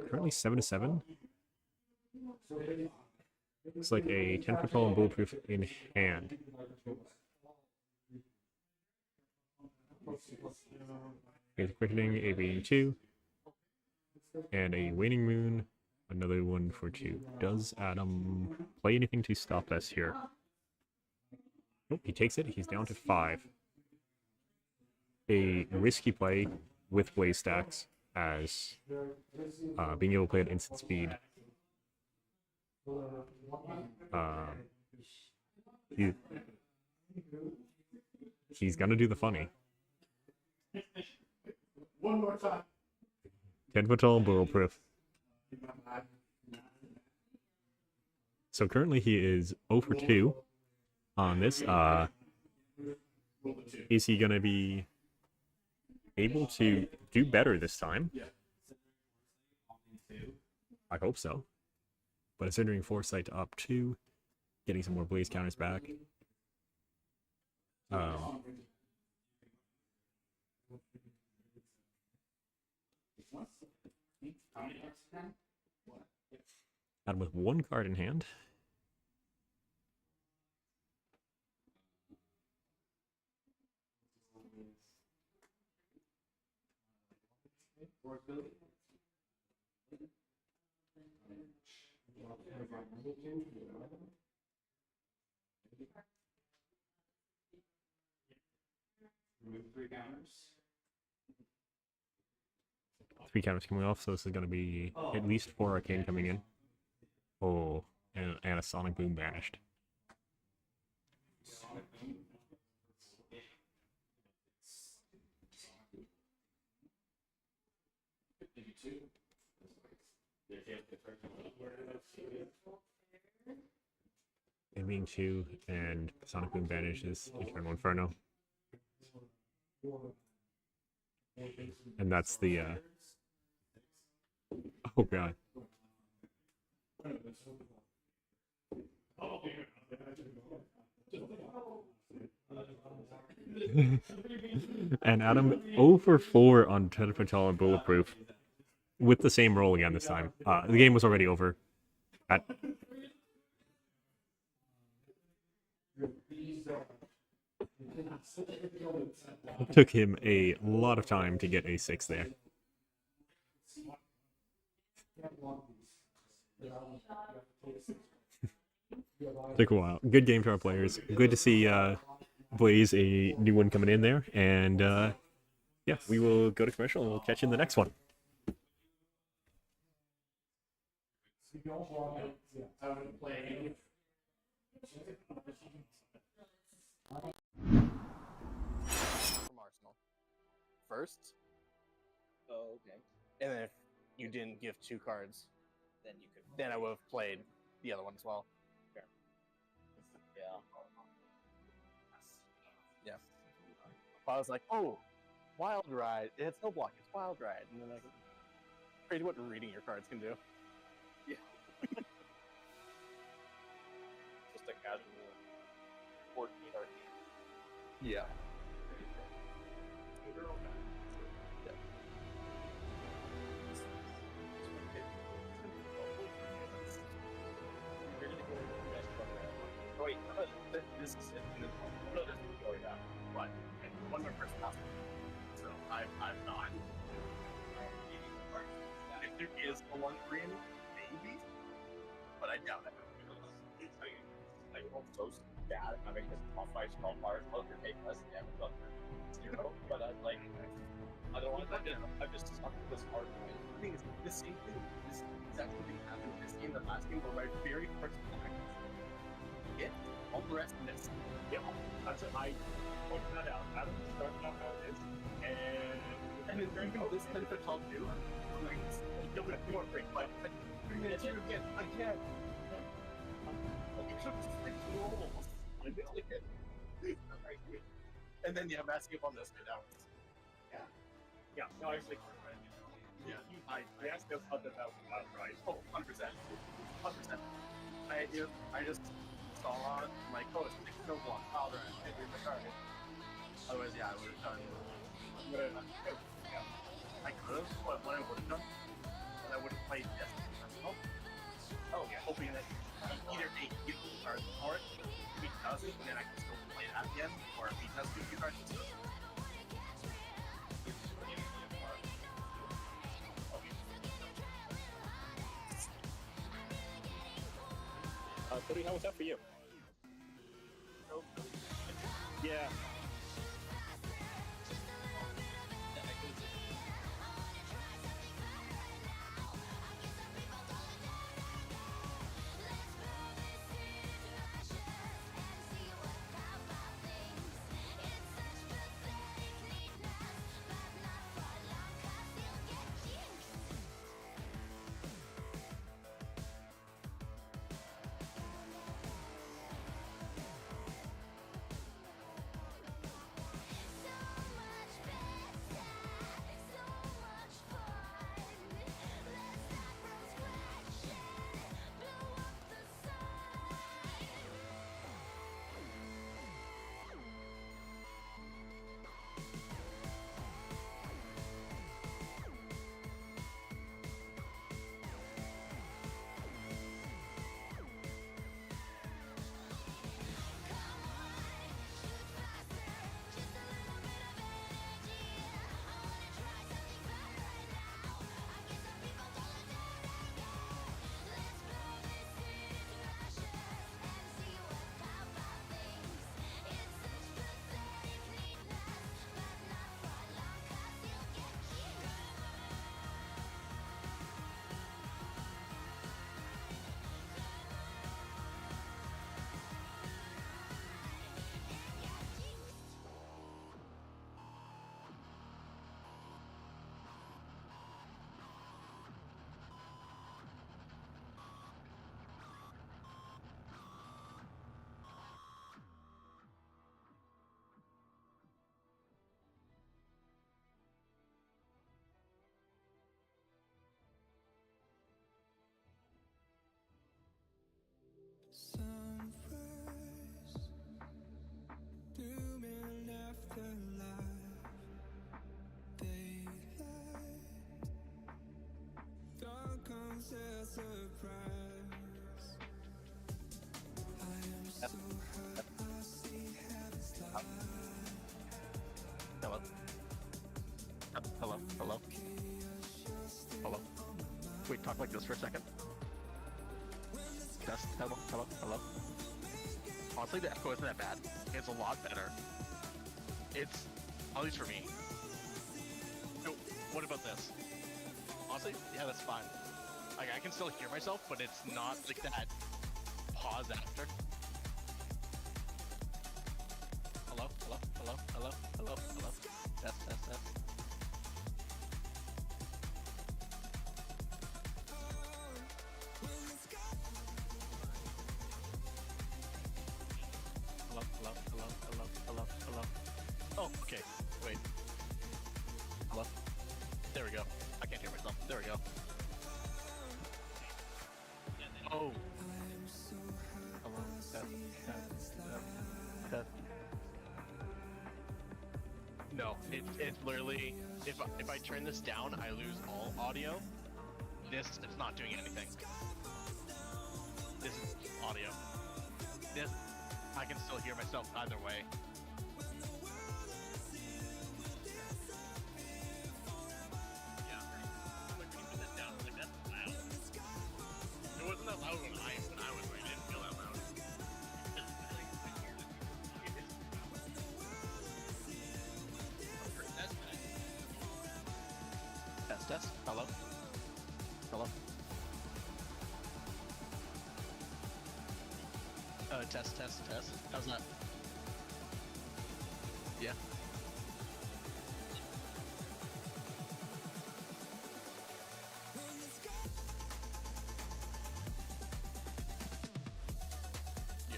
Currently 7-7. It's like a 10-foot tall and bulletproof in hand. With Quickening, a Waning 2, and a Waning Moon, another one for 2. Does Adam play anything to stop us here? Nope, he takes it. He's down to 5. A risky play with Blaze Stacks as being able to play at instant speed. He's gonna do the funny. one more time. 10-foot tall, bulletproof. So currently he is 0 for 2 on this. Is he gonna be able to do better this time? I hope so. But considering Foresight to up 2, getting some more Blaze counters back. Adam with 1 card in hand. Remove 3 counters. 3 counters coming off, so this is going to be at least 4 Arcane coming in. Oh, and a Sonic Boom banished. It being 2 and Sonic Boom banishes Eternal Inferno. And that's the oh god. And Adam 0 for 4 on Telephoton and Bulletproof with the same roll again this time. The game was already over. At it took him a lot of time to get a 6 there. Took a while. Good game to our players. Good to see Blaze, a new one coming in there. And yeah, we will go to commercial and we'll catch you in the next one. From Arsenal. First. Oh, okay. And then if you didn't give 2 cards, Then you could. then I would have played the other one as well. Yeah. Yeah. I was like, oh, Wild Ride. It's no block, it's Wild Ride. And then crazy what reading your cards can do. Just a casual 14 RT. Yeah. Oh, wait, this is it. No, this is going down. But one more person has so I'm not. If there is a 1-3, maybe, but I doubt it. I feel so bad having this top 5 strong bars. Well, you're taking less damage on 0, but otherwise I'm just stuck with this hard way. The thing is, the same thing. This exact thing happened in this game, the last game, where my very first attack hit all the rest of this. Yeah, that's it. I pointed that out. Adam started out how it is, and then during this benefit I'll do. Like, you'll get more break, but 3 minutes you again. I can't. Like, it took 6 rolls. I barely hit. And then yeah, messing up on this guy now. Yeah, no, actually, yeah, I actually thought that was not right. Oh, 100%. 100%. I just saw on, like, oh, it's 6 no block. Oh, right, I didn't read the card. Otherwise, yeah, I would have done. Yeah. I could have, but what I would have done, is I would have played this. Oh, yeah. Hoping that either A, get the cards for it, if he doesn't, then I can still play that again, or if he does get the cards, it's still. Cody, how was that for you? Yeah. Hello. Hello. Hello. Hello. Wait, talk like this for a second. Test. Hello. Hello. Hello. Honestly, the echo isn't that bad. It's a lot better. It's, at least for me. So, what about this? Honestly, yeah, that's fine. Like, I can still hear myself, but it's not like that pause after. Hello? Hello? Hello? Hello? Hello? Hello? Test, test, test. Hello? Hello? Hello? Hello? Hello? Hello? Oh, okay. Wait. Hello? There we go. I can't hear myself. There we go. Oh. Hello? Test, test, test, test. No, it's literally, if I turn this down, I lose all audio. This, it's not doing anything. This is audio. This, I can still hear myself either way. Yeah. Like, when you put this down, like, that's loud. It wasn't that loud when I was, like, I didn't feel that loud. Test, test. Hello? Hello? Test, test, test. How's that? Yeah. Yeah.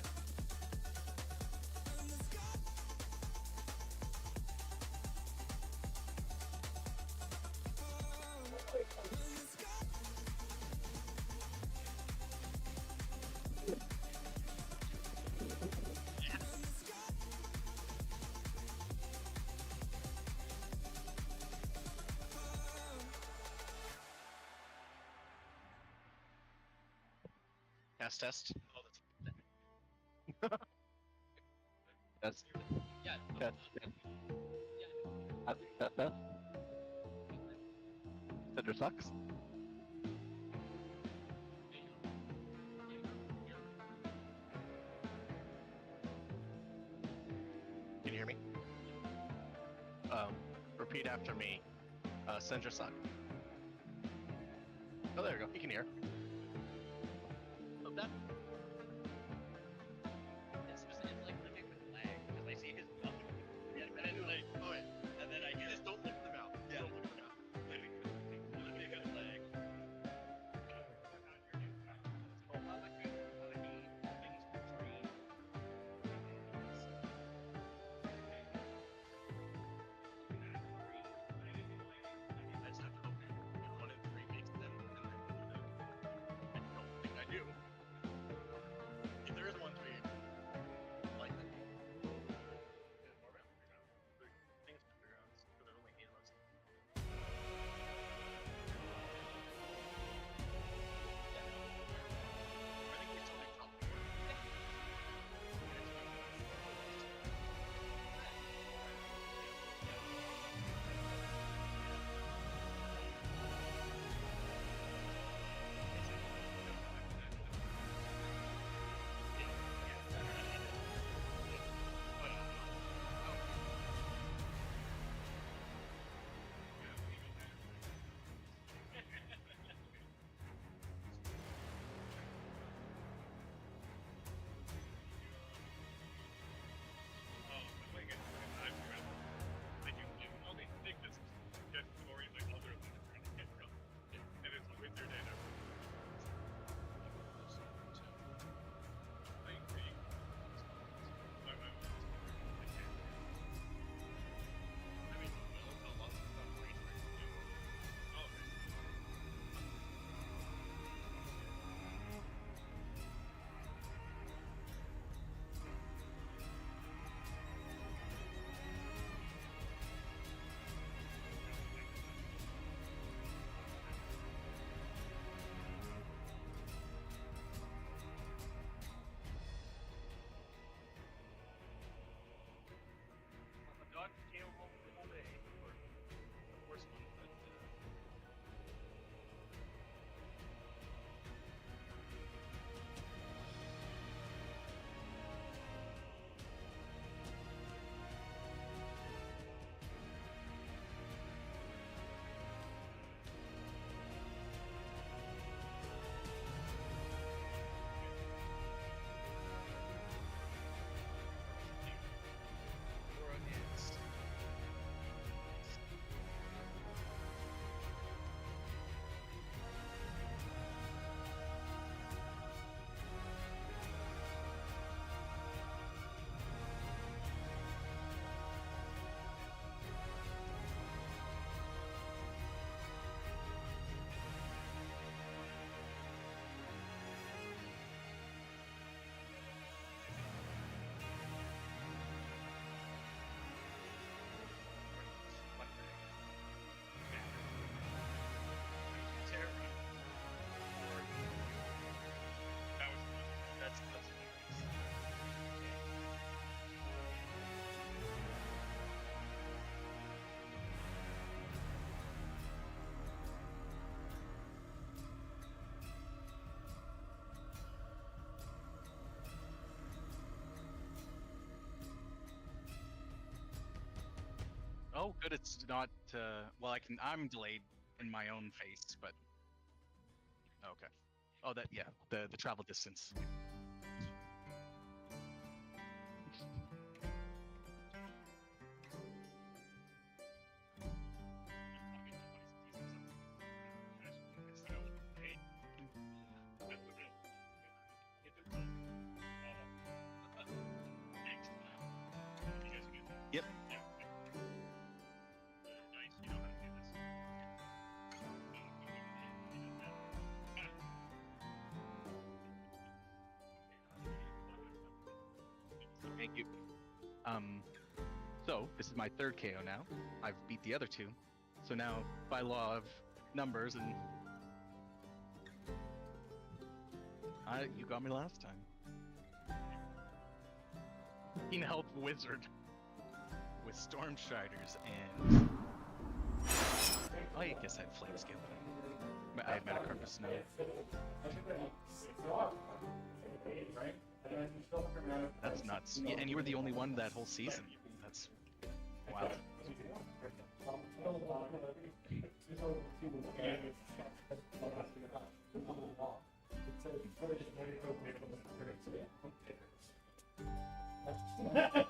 Test, test. Test. Yeah. Test, test. Test, test, test. Center sucks. Can you hear me? Repeat after me. Center suck. Oh, there we go. You can hear. Love that. It's like living with lag because I see his mouth. Yeah, and then like, oh wait, and then I hear just don't lift the mouth. Yeah. Don't lift the mouth. Living with lag. I just have to open it. One in 3 weeks, then. Oh, good. It's not. Well, I'm delayed in my own face, but okay. Oh, that yeah. The travel distance. Yep. Thank you. So this is my third KO now. I've beat the other two. So now, by law of numbers, and you got me last time. Keen Help Wizard with Storm Striders and I guess I had Flame Scale. I had Metacarpus Snow. That's nuts. Yeah, and you were the only one that whole season. That's wild.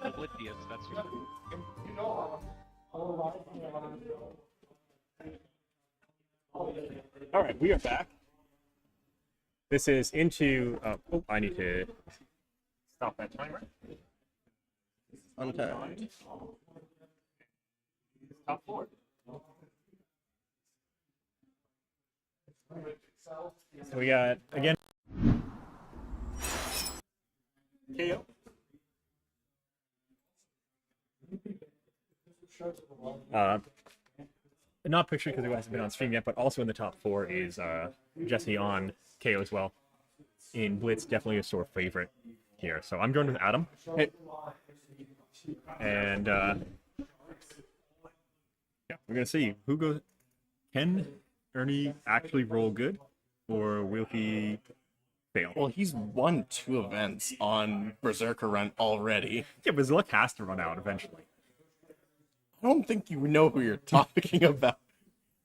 Oblivious, that's what All right, we are back. This is into. Oh, I need to stop that timer. Untimed. Top 4. So we got again. KO. Not pictured because it hasn't been on stream yet, but also in the top 4 is Jesse on KO as well. In Blitz, definitely a sore favorite here. So I'm joined with Adam. Hey. And yeah, we're gonna see who goes. Can Ernie actually roll good, or will he fail? Well, he's won 2 events on Berserker Run already. Yeah, but his luck has to run out eventually. I don't think you know who you're talking about.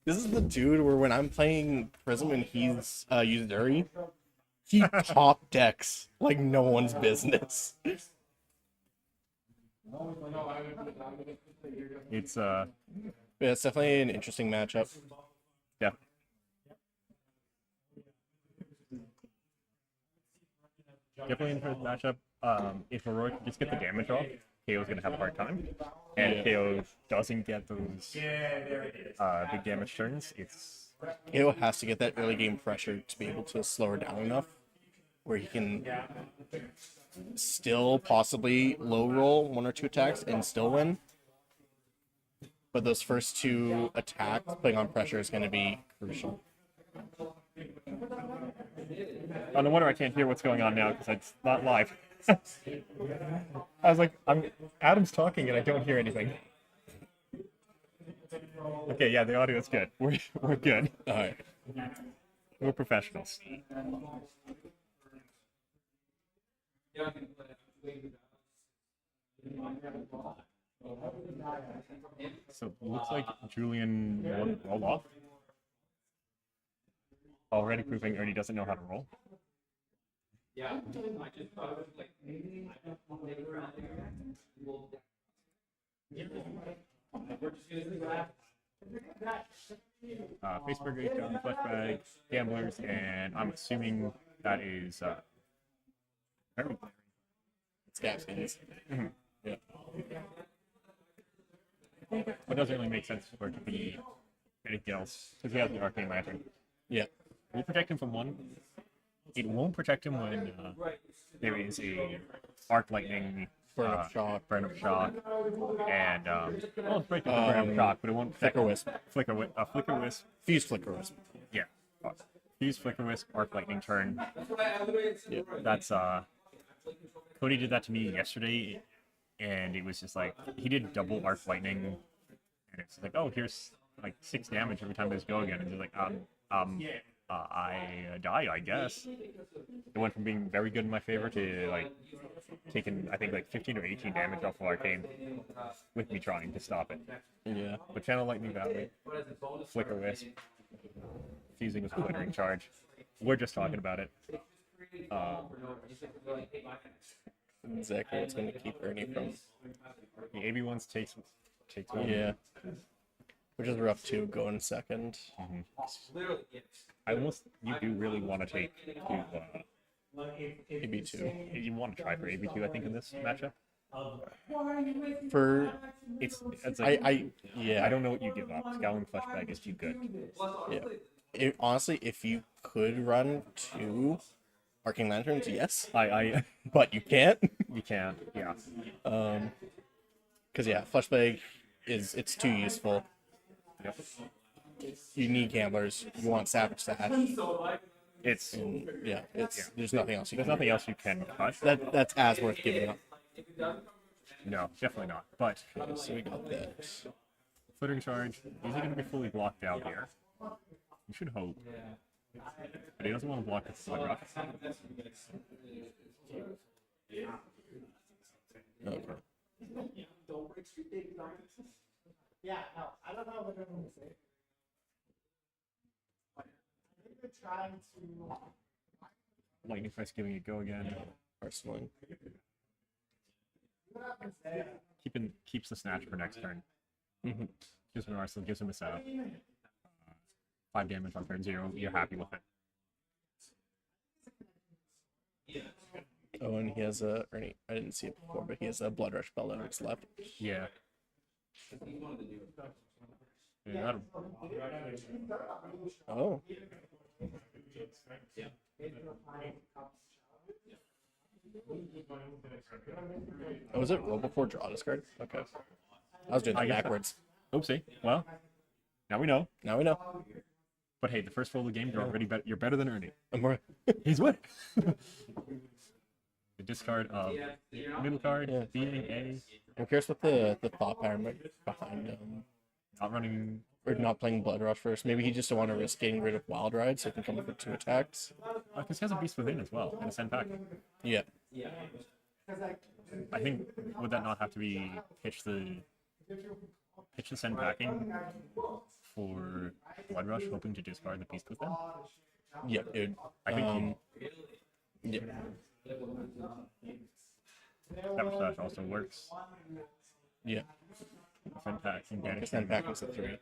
This is the dude where when I'm playing Prism and he's Yuzuri, he top decks like no one's business. It's Yeah, it's definitely an interesting matchup. yeah. Definitely in the first matchup. If Aurora can just get the damage off, KO's gonna have a hard time. And if KO doesn't get those big damage turns, it's KO has to get that early game pressure to be able to slow her down enough where he can still possibly low roll 1 or 2 attacks and still win. But those first 2 attacks putting on pressure is going to be crucial. oh, no wonder I can't hear what's going on now because it's not live. I was like, Adam's talking and I don't hear anything. Okay, yeah, the audio is good. We're good. All right. We're professionals. So looks like Julian won roll off. Already proving Ernie doesn't know how to roll. Faceburger, down flesh bag, gamblers, and I'm assuming that is It's Gaskins. Yeah. It doesn't really make sense for it to be anything else because he has the arcane lantern. Yeah. Will protect him from one. It won't protect him when there is a arc lightning, Burn up shock. and well, it's breaking the burn up shock, but it won't Flicker Wisp. flicker wisp. Fuse Flicker Wisp. Yeah, fuse flicker wisp, arc lightning turn. Yeah. That's Cody did that to me yesterday, and it was just like he did double arc lightning, and it's like, oh, here's like 6 damage every time this go again, and he's like, I die, I guess. It went from being very good in my favor to like taking, I think, like 15 or 18 damage off of Arcane with me trying to stop it. Yeah. But Channel Lightning Valley, Flicker Wisp, fusing with Glittering Charge. We're just talking about it. Exactly what's going to keep Ernie from. The AB ones takes one. Yeah. Which is rough too, going second. You do really want to take AB2. you want to try for AB2, I think, in this matchup. For It's like, yeah. I don't know what you give up. Scowling Fleshbag is too good. Yeah. Honestly, if you could run 2 Arcane Lanterns, yes. But you can't. You can't, yeah. Because yeah, Fleshbag it's too useful. Yep. You need gamblers. You want Savage Sash. It's There's nothing else you there's can nothing else you can cut. that's as worth giving up. No, definitely not. But Okay, so we got that. Flittering Charge, is he going to be fully blocked out here? You should hope. But he doesn't want to block the Flood Rock. Okay. Yeah, no, I don't know what they're going to say. I think they're trying to. Lightning Fist giving it a go again. Arsenal. Keeps the snatch for next turn. Mm-hmm. Gives him an Arsenal, gives him a setup. 5 damage on turn 0. You're happy with it. Oh, and he has a Ernie. I didn't see it before, but he has a Blood Rush spell on his left. Yeah. Yeah, that'll- Oh. Oh, was it roll before draw discard? Okay. I was doing that guess backwards. Oopsie. Well, now we know. Now we know. But hey, the first roll of the game, you're already better. You're better than Ernie. I'm more. He's winning. The discard of middle card, Yeah. being a I'm curious what the thought pattern behind not running. or not playing Blood Rush first. Maybe he just don't want to risk getting rid of Wild Ride, so he can come for 2 attacks. Because he has a Beast Within as well and a Send Pack. Yeah. I think would that not have to be pitch the Send Packing for Blood Rush, hoping to discard the Beast Within? Yeah, dude. I think Yeah. Savage Slash also works. Yeah. Send Pack and banish. Send Packing's a 3.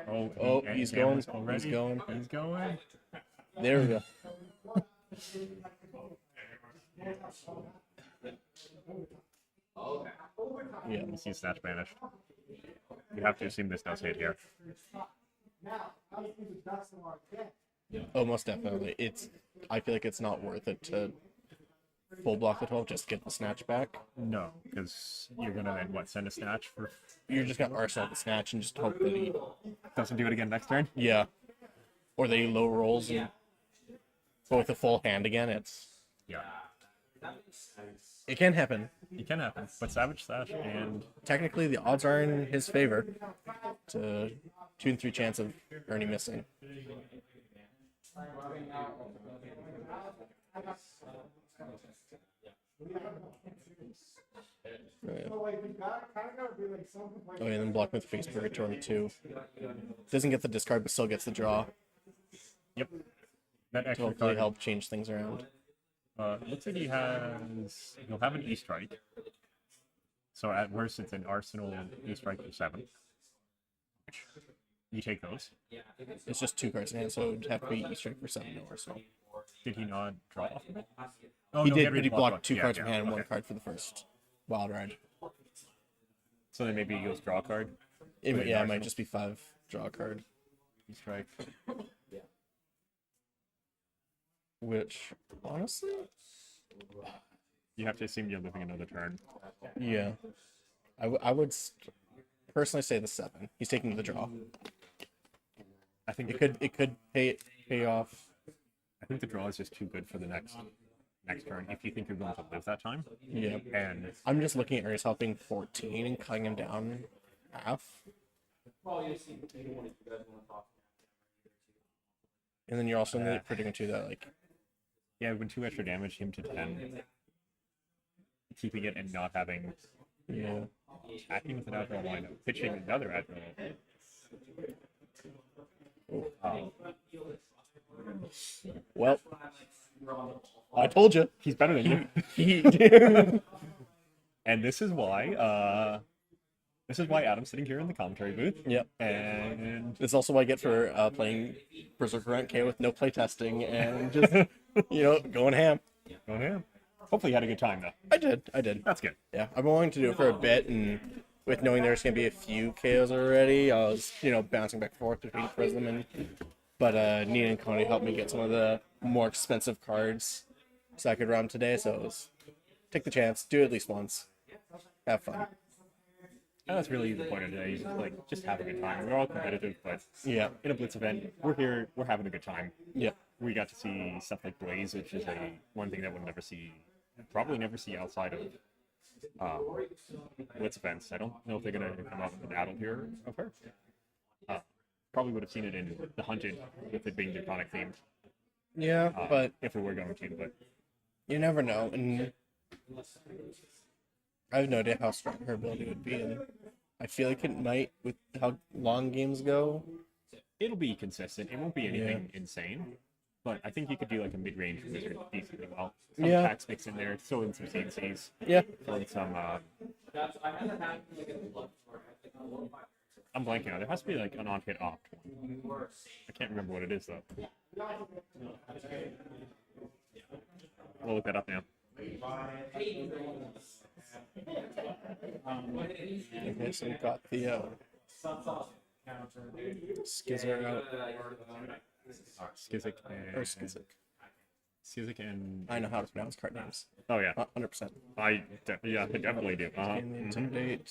Oh, he's Gamma's going. already. He's going. He's going. There we go. Yeah. You see Snatch banished. You have to assume this does hit here. Oh, most definitely. I feel like it's not worth it to full block the 12 just to get the snatch back. No, because you're gonna then what, send a snatch for You're just gonna arsenal the snatch and just hope that he, doesn't do it again next turn? yeah, or that he low rolls and go with a full hand again. Yeah. It can happen. It can happen. But Savage Slash and Technically, the odds are in his favor. It's a 2 in 3 chance of Ernie missing. Oh, yeah, and then block with Face Purgatory too. Doesn't get the discard, but still gets the draw. yep. That To extra hopefully card help change things around. looks like he'll have an E-Strike. So at worst it's an Arsenal E-Strike for 7. You take those. It's just 2 cards in hand, so it would have to be E-Strike for 7 no Arsenal. Did he not draw off of it? Oh, He no, did, had but he blocked blocked one. 2 Yeah, cards yeah, in hand and 1 okay. card for the first Wild Ride. So then maybe he goes draw card. Yeah, it Arsenal. might just be 5 draw a card. E-Strike. Which, honestly, You have to assume you're living another turn. yeah. I would personally say the 7. He's taking the draw. I think It could pay off. I think the draw is just too good for the next turn if you think you're going to live that time. Yeah. And I'm just looking at Ernie's helping 14 and cutting him down half. And then you're also in the predicament too that like Yeah, when 2 extra damage, him to 10. Keeping it and not having yeah. attacking with an Admiral line, pitching another Admiral. Well, I told you. He's better than you. He And this is why Adam's sitting here in the commentary booth. Yep. And It's also what I get for playing Berserker Rank K with no playtesting and just going ham. going in. Hopefully you had a good time though. I did. That's good. Yeah, I've been wanting to do it for a bit, and with knowing there's gonna be a few KOs already, I was bouncing back and forth between Prism but Nina and Connie helped me get some of the more expensive cards so I could run today. So it was take the chance, do it at least once, have fun. And that's really the point of today. Is just have a good time. We're all competitive, but Yeah, in a Blitz event, we're here, we're having a good time. yeah, We got to see stuff like Blaze, which is one thing that we'll probably never see outside of Blitz events. I don't know if they're gonna come out with an adult here of her. Probably would have seen it in the Hunted with it being Draconic themed. yeah. But If we were going to, but you never know, and I have no idea how strong her ability would be, and I feel like it might with how long games go. it'll be consistent. It won't be anything insane. But I think you could do like a mid-range wizard decently well. Some Yeah. attacks mixed in there, throw in some CNCs, Yeah, throw in some I'm blanking out. There has to be like an on-hit opt one. I can't remember what it is though. We'll look that up now. okay, so we've got the Skizzer out, Skizzik or and Skizzik. Skizzik and I know how to pronounce card names. oh yeah, 100%. I definitely do. And the Intimidate.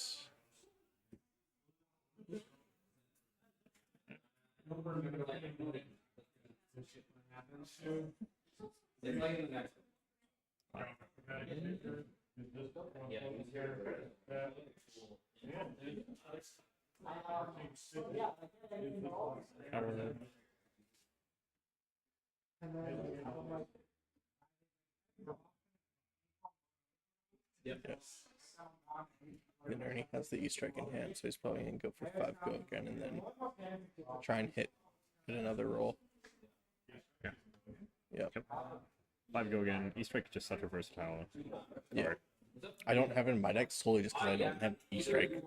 Yes. And Ernie has the E-Strike in hand, so he's probably going to go for 5 go again and then try and hit another roll. Yeah. Yep. 5 go again. E-Strike just such a versatile Yeah. card. I don't have it in my deck solely just because I don't have E-Strike.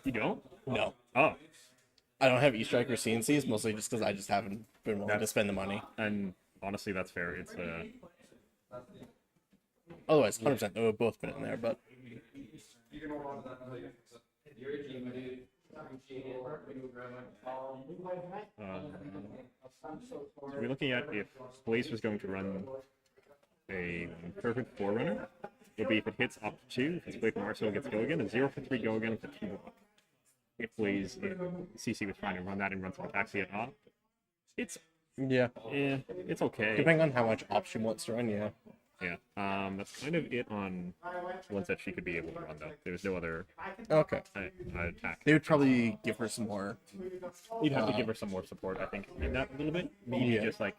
You don't? No. Oh, I don't have E-Strike or CNCs, mostly just because I just haven't been willing to That's- spend the money. and honestly, that's fair. It's Otherwise, 100% they would have both been in there, but so we're looking at if Blaze was going to run a perfect Forerunner, it would be if it hits up to 2, if it's Blade Marcel gets go again, a 0 for 3 go again for 2 up. If Blaze, if CC was trying to run that and run some attacks to get off, it's it's okay. depending on how much option wants to run, yeah. Yeah, that's kind of it on ones that she could be able to run though. There's no other Okay. attack. They would probably give her some more. You'd have to give her some more support, I think, in that a little bit. Maybe Yeah. just like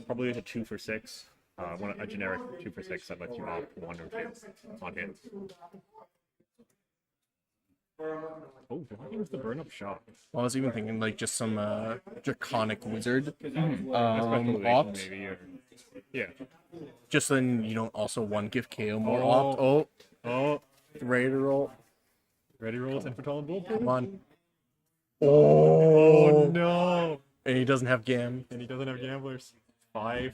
probably a 2 for 6, a generic 2 for 6 that lets you opt 1 or 2 on hits. Oh, why was the burn up shot? I was even thinking like just some Draconic Wizard Specialization, opt. maybe, or yeah. Just then you don't also one give KO more Oh. opt. Oh, Oh, ready to roll. ready rolls in for tall and bold. Come on. Oh no! And he doesn't have Gam. And he doesn't have gamblers. 5.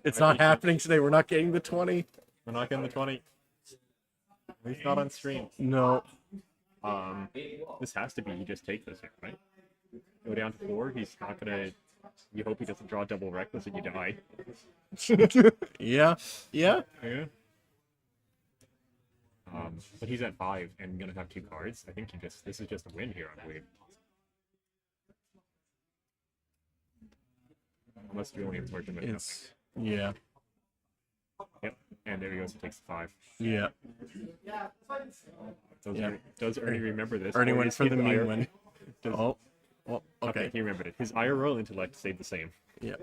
It's not happening today. We're not getting the 20. We're not getting the 20. At least not on stream. No. This has to be he just takes this here, right? Go down to 4. He's not gonna. You hope he doesn't draw double reckless and you die. Yeah. Yeah. Yeah. But he's at 5 and gonna have 2 cards. I think this is just a win here, I believe. Unless you only have torture minute. It's yeah. Yep. And there he goes. He takes the 5. Yeah. Does Ernie remember this? Ernie Or went is for his the mean IR one. Does- Oh. Well, Okay, okay. he remembered it. His IRL intellect stayed the same. Yeah.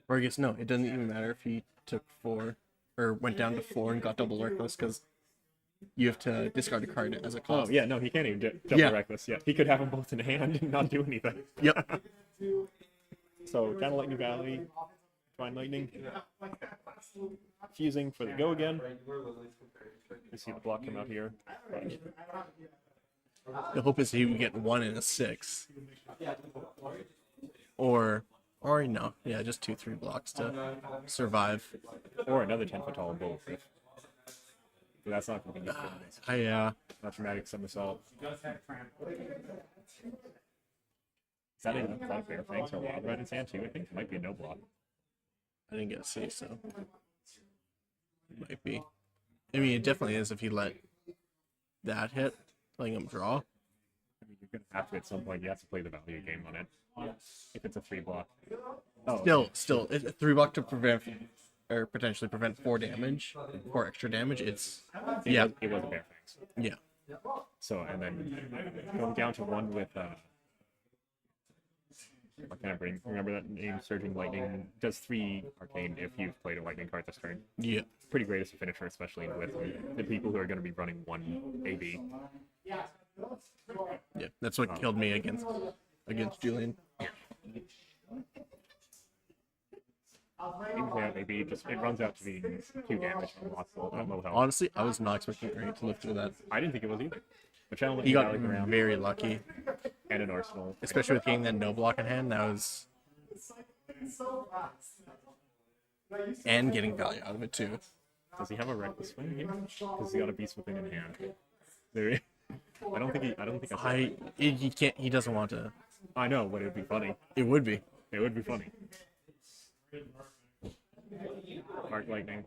Or I guess no, it doesn't even matter if he took 4 or went down to 4 and got double reckless because you have to discard a card as a Oh, cost. yeah, no, he can't even double Yeah. reckless. Yeah, he could have them both in hand and not do anything. Yep. So, Counter Lightning Valley, Divine Lightning, fusing for the go again. You see the block come out here. The hope is he would get 1 and a 6. Or no, yeah, just 2-3 blocks to survive. Or another 10-foot tall bulletproof. But that's not going to be good. Not dramatic somersault. Is that a block bear fangs or wild red in hand too? I think it might be a no block. I didn't get to see, so might be. I mean, it definitely is if he let that hit, letting him draw. I mean, you're going to have to at some point. You have to play the value game on it. If it's a 3 block. Oh, Still, it's a 3 block to prevent or potentially prevent 4 damage, 4 extra damage. It's yeah, it was a bear fangs. yeah. So, and then going down to 1 with what can I bring? Remember that name, Surging Lightning does 3 arcane if you've played a lightning card this turn. Yeah. Pretty great as a finisher, especially with the people who are going to be running 1 AB. Yeah, that's what killed me against Julian. Yeah, maybe it runs out to be 2 damage from low health. Honestly, I was not expecting Ernie to live through that. I didn't think it was either. But Channel He got around very lucky, and an arsenal. especially with getting that no block in hand. That was and getting value out of it too. Does he have a reckless swing here? Because he got a beast within in hand. There, I don't think He can't. He doesn't want to. I know, but it would be funny. It would be. It would be funny. Arc Lightning.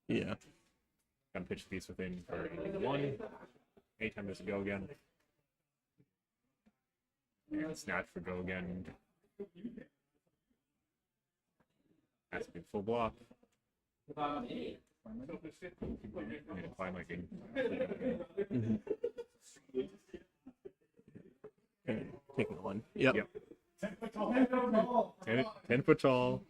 Yeah. Gotta pitch the beast within for 1. 8 times to go again. And snatch for go again. Has to be full block. And Divine Lightning. Taking 1. Yep. 10 foot tall.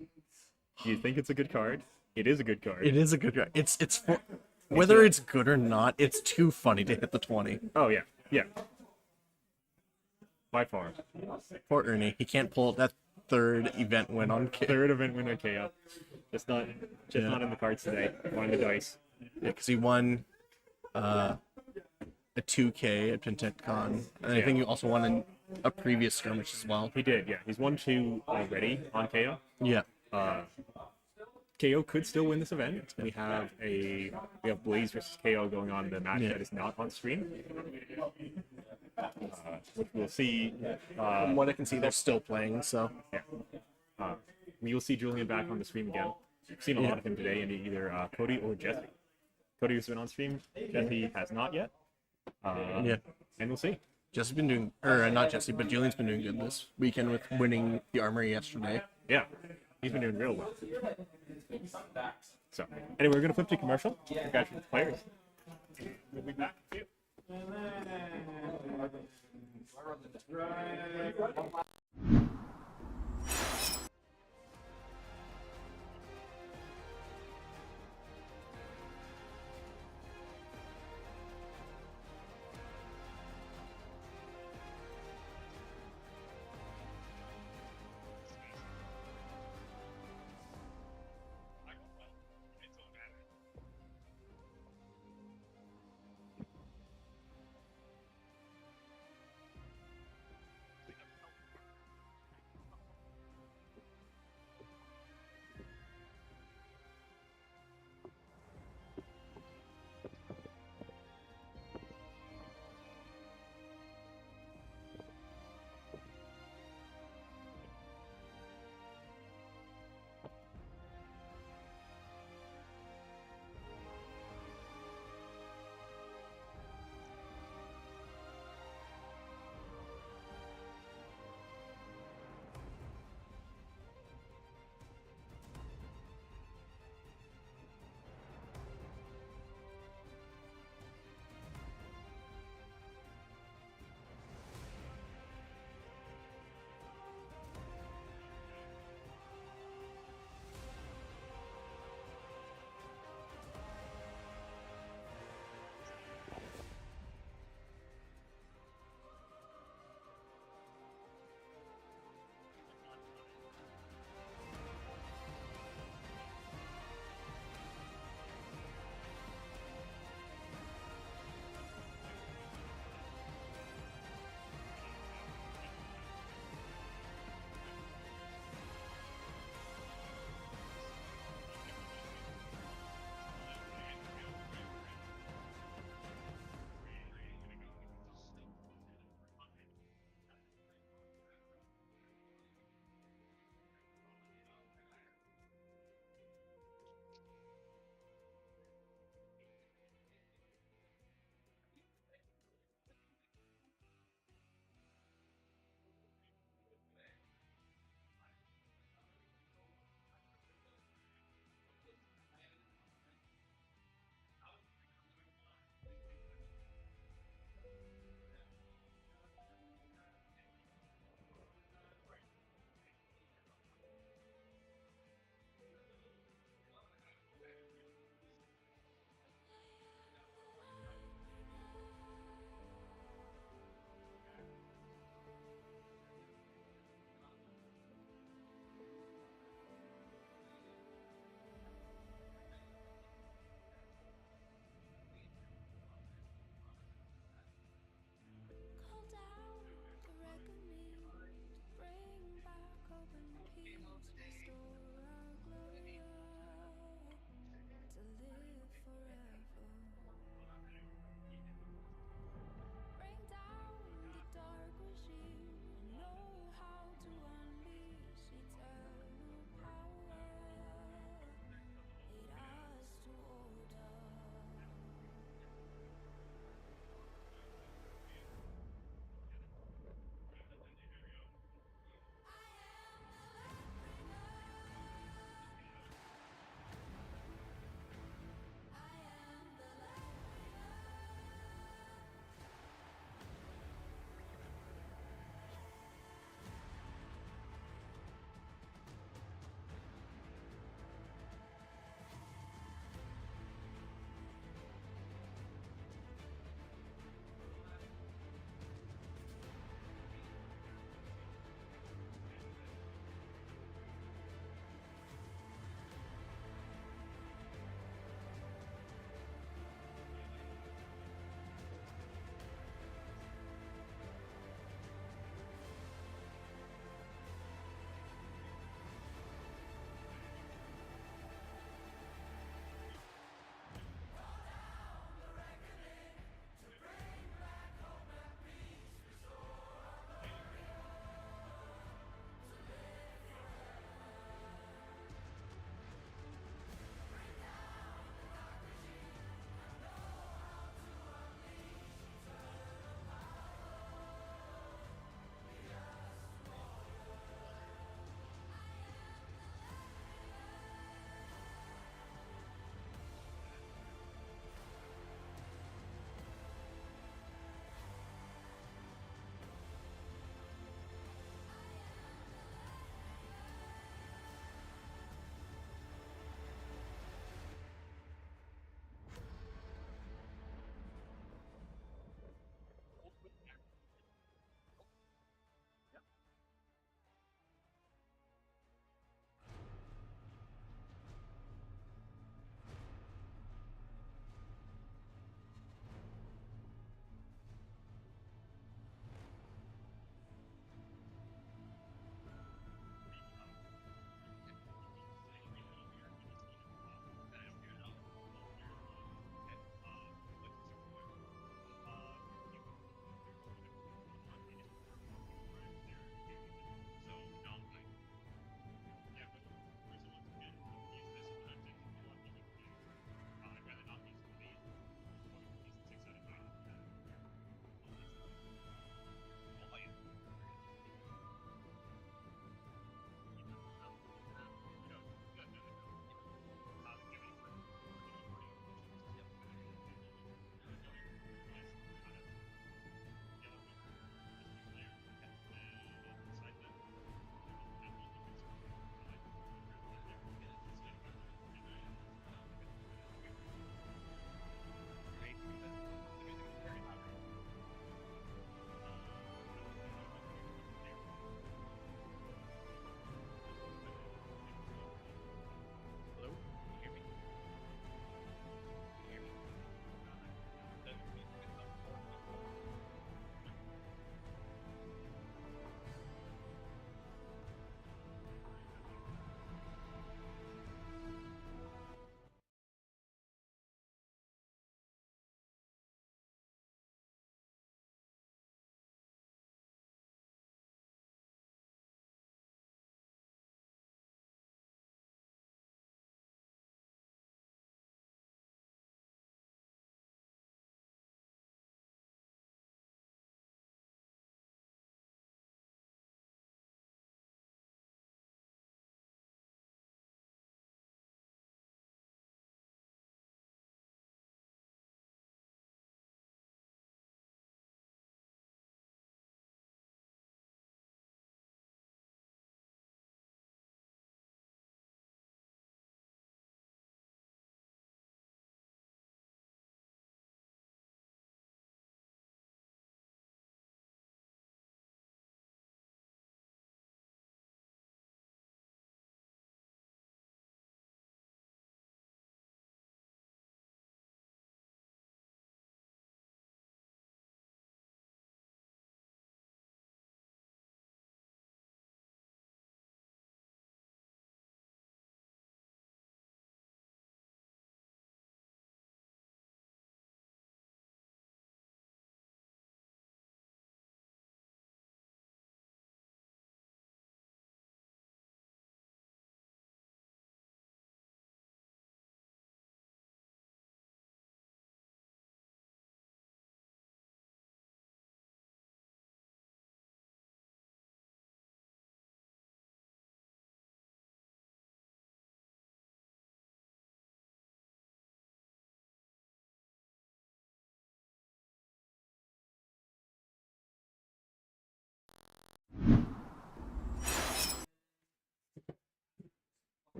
Do you think it's a good card? It is a good card. It is a good guy. It's for, whether it's good or not, it's too funny to hit the 20. Oh yeah, yeah. By far. Poor Ernie. He can't pull that 3rd event win on K. 3rd event win on KO. Just not in the cards today. On the dice. Yeah, because he won a 2K at Pentecon, and I think he also won a previous skirmish as well. He did, yeah. He's won 2 already on KO. Yeah. KO could still win this event. We have Blaze versus KO going on the match that is not on stream. Which we'll see. From what I can see, they're still playing. So Yeah. You'll see Julian back on the stream again. We've seen a lot of him today in either Cody or Jesse. Cody has been on stream. Jesse has not yet. yeah, And we'll see. Jesse's been doing, or not Jesse, but Julian's been doing good this weekend with winning the armory yesterday. Yeah. He's been doing real well. So, anyway, we're going to flip to commercial. Congratulations to the players. We'll be back. See you.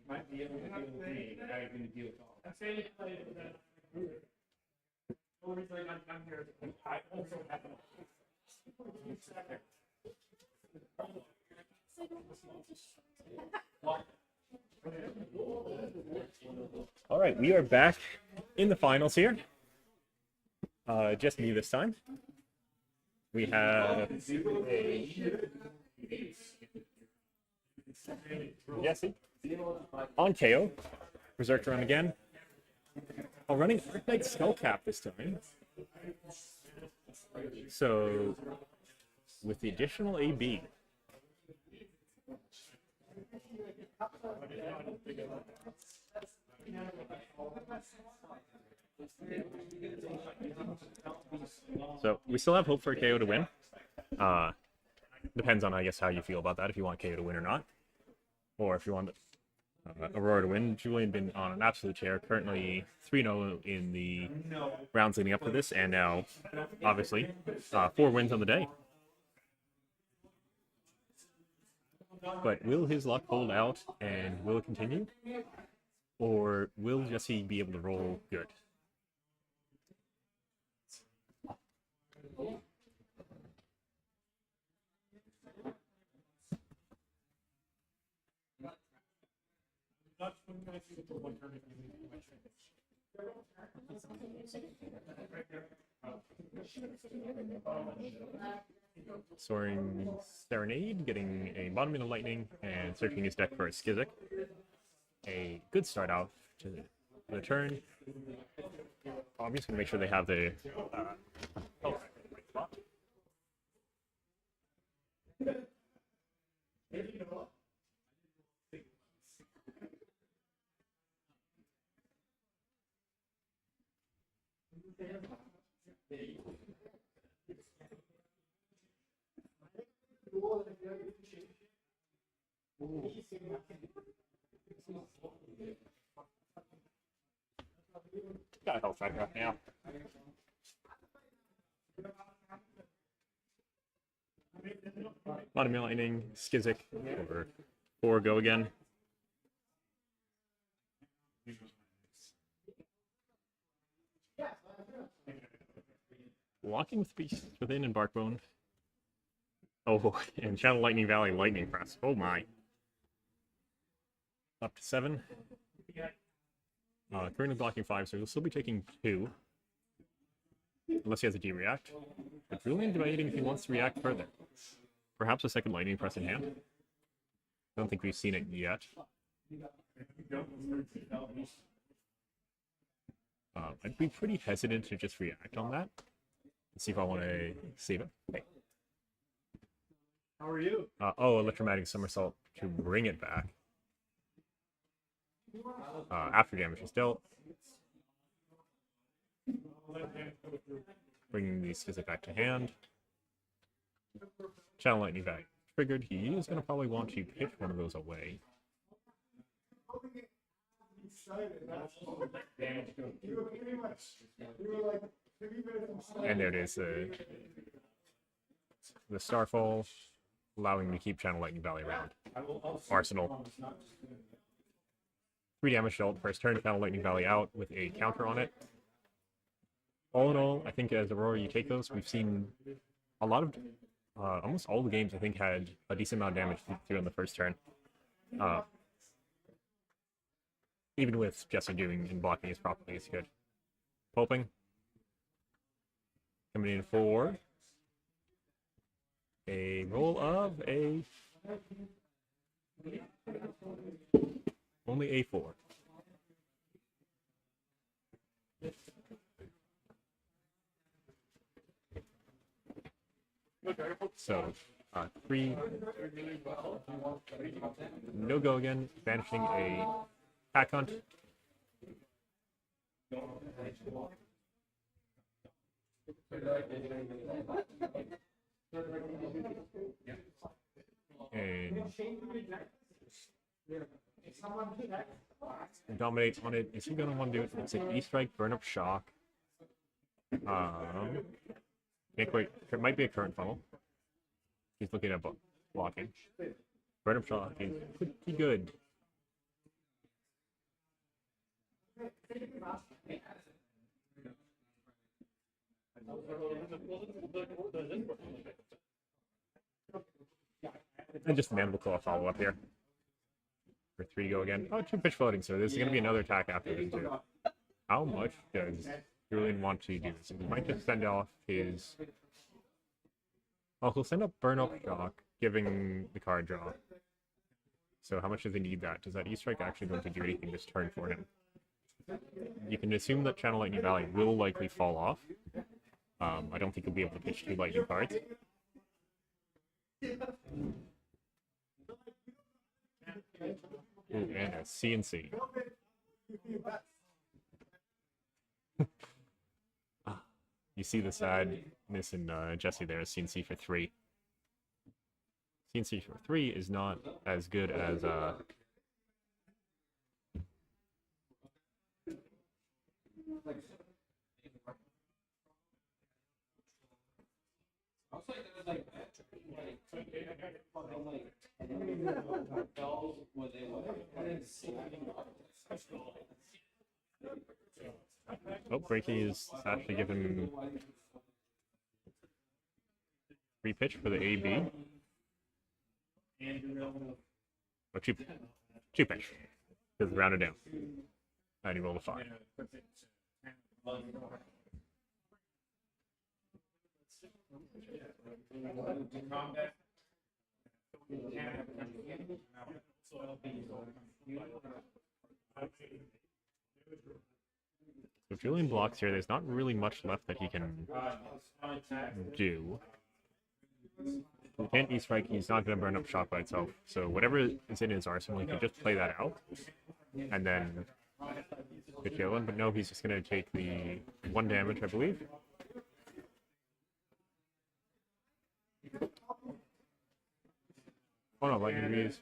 might be able to deal with me, but I can deal with all. I'm saying you play with that. The only reason I'm here is I also have All right, we are back in the finals here. Just me this time. We have Jesse on KO. Berserker run again. Oh, running Archnite Skullcap this time. So, with the additional AB. So, we still have hope for KO to win. Depends on, I guess, how you feel about that, if you want KO to win or not. Or if you want Aurora to win. Julian been on an absolute tear, currently 3-0 in the rounds leading up to this, and now, obviously, 4 wins on the day. But will his luck hold out, and will it continue? Or will Jesse be able to roll good? Soaring Serenade, getting a bottom in the lightning, and searching his deck for a Skizik. A good start out to the turn. I'm just gonna make sure they have the health in the right spot. Got a health tracker up now. Bottom of lightning, Skizik over 4 go again. Walking with Beast Within and Barkbone. Oh, and Channel Lightning Valley Lightning Press. Oh my. Up to 7. Currently blocking 5, so he'll still be taking 2. Unless he has a D-React. But Julian debating if he wants to react further. Perhaps a second Lightning Press in hand. I don't think we've seen it yet. I'd be pretty hesitant to just react on that. Let's see if I want to save it. Okay. How are you? Oh, Electromagnetic Somersault to bring it back. After damage is dealt. Bringing the Skizik back to hand. Channel Lightning Valley triggered. He is going to probably want to pitch one of those away. And there it is, the Starfall, allowing me to keep Channel Lightning Valley around. Arsenal. 3 damage dealt, first turn, Channel Lightning Valley out with a counter on it. All in all, I think as Aurora you take those, we've seen a lot of, almost all the games I think had a decent amount of damage through on the first turn. Even with Jesse doing and blocking as properly as he could. Pulping. Coming in for a roll of a only A4. So 3 no go again, banishing a pack hunt. And dominate on it. Is he gonna want to do it? It's an E-Strike, Burn Up Shock. Can't quite. It might be a current funnel. He's looking at blocking. Burn Up Shock is pretty good. And just a Mandible Claw follow up here. For 3 to go again. Oh, 2 pitch floating, so there's going to be another attack after this too. How much does Julian want to do this? He might just send off his... Oh, he'll send up Burn Up Shock, giving the card draw. So how much does he need that? Does that E-Strike actually going to do anything this turn for him? You can assume that Channel Lightning Valley will likely fall off. I don't think he'll be able to pitch 2 lightning cards. Ooh, and a CNC. You see the sadness in Jesse there, CNC for 3. CNC for 3 is not as good as Oh, Breaky is actually given free pitch for the AB. Oh, two pitch. Because rounded down. And he rolled a 5. So if Julian blocks here, there's not really much left that he can do. He can't E-Strike, he's not going to burn up Shock by itself. So whatever is in his arsenal, he can just play that out. And then could kill him, but no, he's just going to take the 1 damage, I believe. Oh no, Lightning Reeves.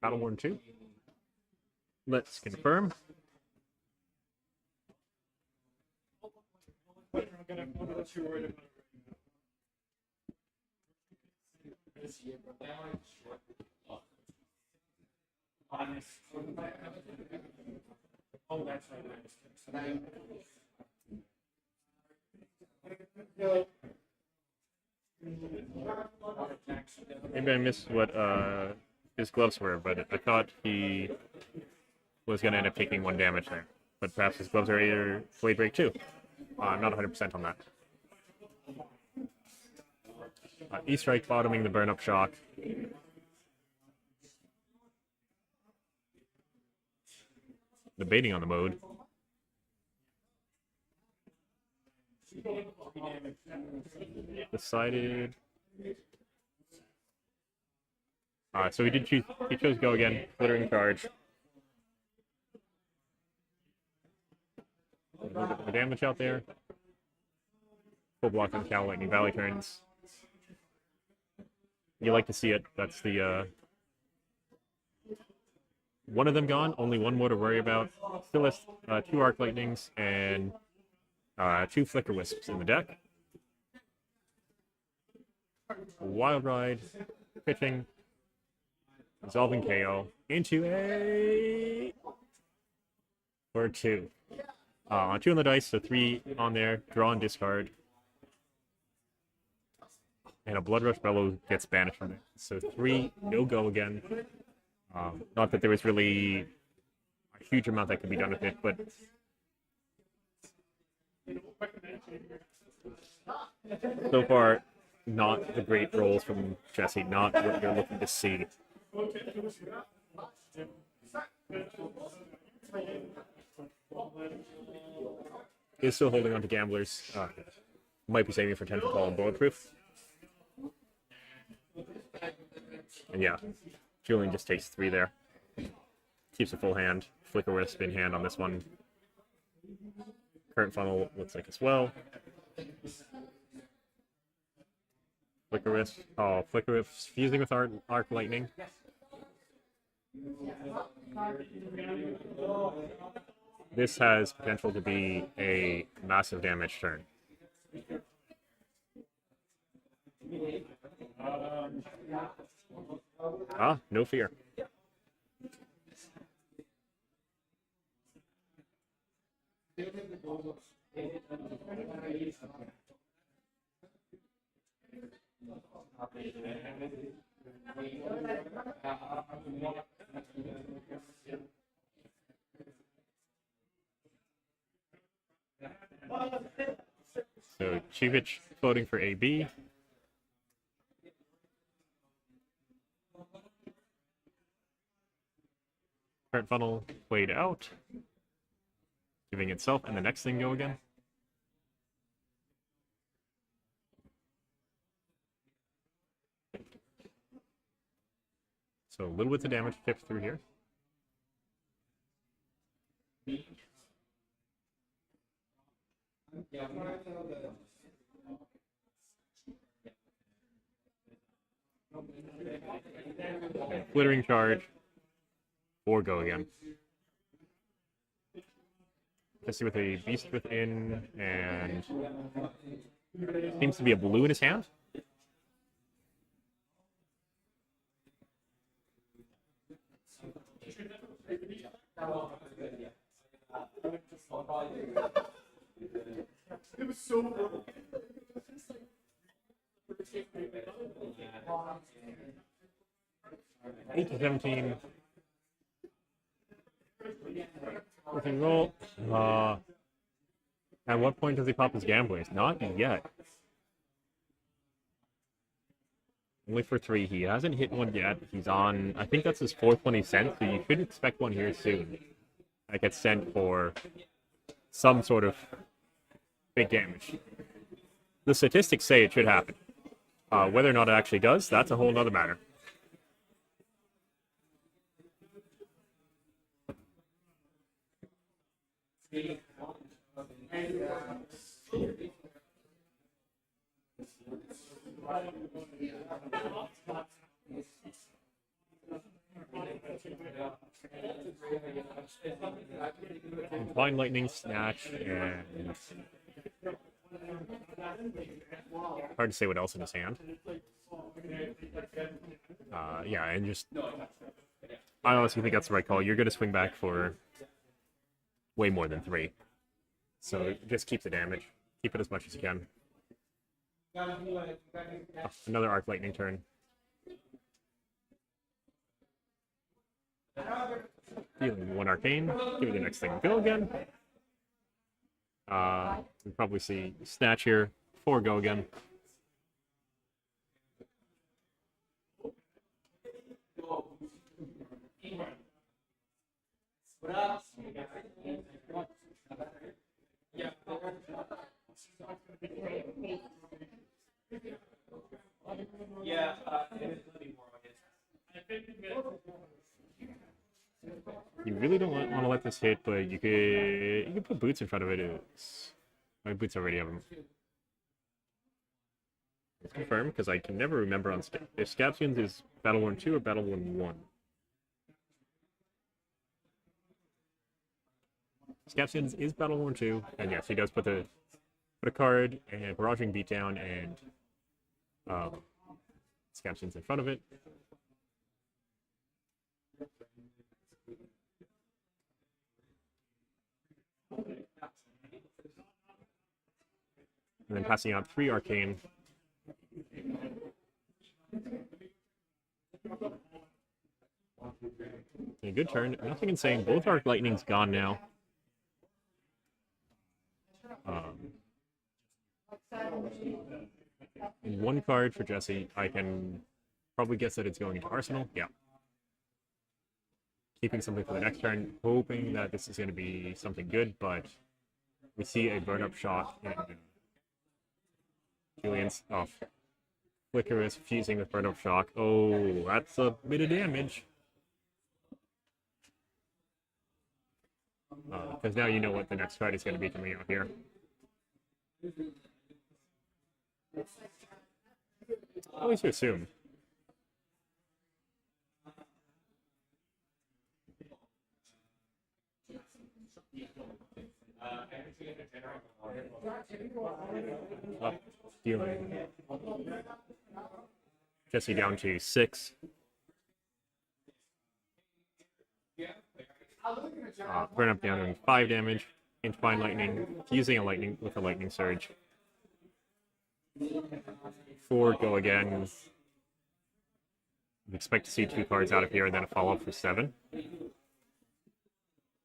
Battleborn 2. Let's confirm. Oh, that's right. Maybe I missed what his gloves were, but I thought he was going to end up taking 1 damage there. But perhaps his gloves are either Blade Break 2. I'm not 100% on that. E-Strike bottoming the Burn Up Shock. The baiting on the mode. Decided. So he chose go again. Glittering Charge. A little bit of damage out there. Full block on Cal Lightning Valley turns. You like to see it. That's the one of them gone. Only 1 more to worry about. Still has 2 Arc Lightnings and 2 Flicker Wisps in the deck. Wild Ride, pitching, resolving KO into a or 2. 2 on the dice, so 3 on there. Draw and discard. And a Blood Rush Bellow gets banished from it. So 3, no go again. Not that there was really a huge amount that could be done with it, but so far, not the great rolls from Jesse, not what you're looking to see. Is still holding on to Gamblers. Might be saving for 10 for Tall and Bulletproof. And yeah, Julian just takes 3 there. Keeps a full hand. Flicker Wisp in hand on this one. Current funnel looks like as well. Flicker Wisp. Oh, Flicker Wisp fusing with Arc Lightning. This has potential to be a massive damage turn. No fear. So Chivich floating for AB. Current funnel played out, giving itself and the next thing go again. So a little bit of damage tipped through here. Okay, flittering charge, or go again. Jesse with a beast within, and seems to be a blue in his hand. It was so 8 to 17. Looking roll. At what point does he pop his gamblers? Not yet. Only for 3. He hasn't hit one yet. He's on, I think that's his 4th one he sent, so you should expect one here soon. That gets sent for some sort of big damage. The statistics say it should happen. Whether or not it actually does, that's a whole nother matter. Blind Lightning, Snatch, and hard to say what else in his hand. Yeah, and just I honestly think that's the right call. You're going to swing back for way more than 3. So just keep the damage. Keep it as much as you can. Oh, another Arc Lightning turn. Dealing 1 Arcane. Give it the next thing. Go again. We'll probably see Snatch here. 4 go again. You really don't want to let this hit, but you could put Boots in front of it. My Boots already have them. Let's confirm, because I can never remember on if Scaptions is Battle Worn 2 or Battle Worn 1. Scaptions is Battle Worn 2, and yes, he does put a card and Barraging Beatdown and Scaptions in front of it. And then passing out 3 Arcane. A good turn. Nothing insane. Both Arc Lightning's gone now. And 1 card for Jesse. I can probably guess that it's going into Arsenal. Yeah. Keeping something for the next turn, hoping that this is going to be something good, but we see a burn-up shock in Julian's off. Flicker is fusing with burn-up shock. Oh, that's a bit of damage. Because now you know what the next card is going to be coming out here. At least you assume. Up, dealing. Jesse down to 6. Burn up down to 5 damage. into Fine Lightning, using a lightning with a Lightning Surge. 4 go again. We expect to see 2 cards out of here and then a follow-up for 7.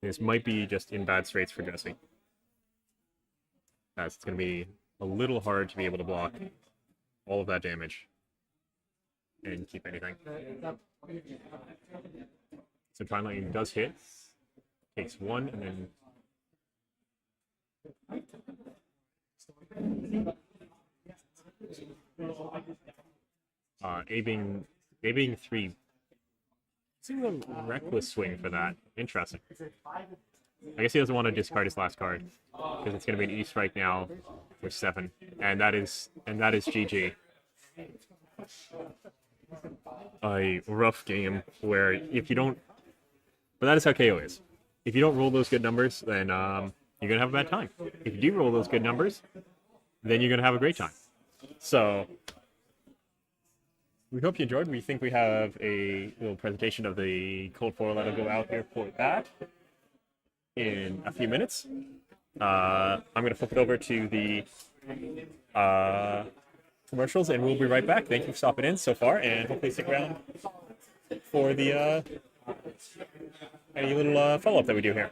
This might be just in bad straits for Jesse. As it's going to be a little hard to be able to block all of that damage and keep anything. So Fine Lightning does hit. Takes 1 and then A being 3. Seems a reckless swing for that. Interesting. I guess he doesn't want to discard his last card because it's going to be an E-strike now for 7, and that is GG. A rough game where if you don't, but that is how KO is. If you don't roll those good numbers, then you're gonna have a bad time. If you do roll those good numbers, then you're gonna have a great time. So we hope you enjoyed. We think we have a little presentation of the Cold Foil that'll go out here for that in a few minutes. I'm going to flip it over to the commercials, and we'll be right back. Thank you for stopping in so far, and hopefully stick around for the any little follow-up that we do here.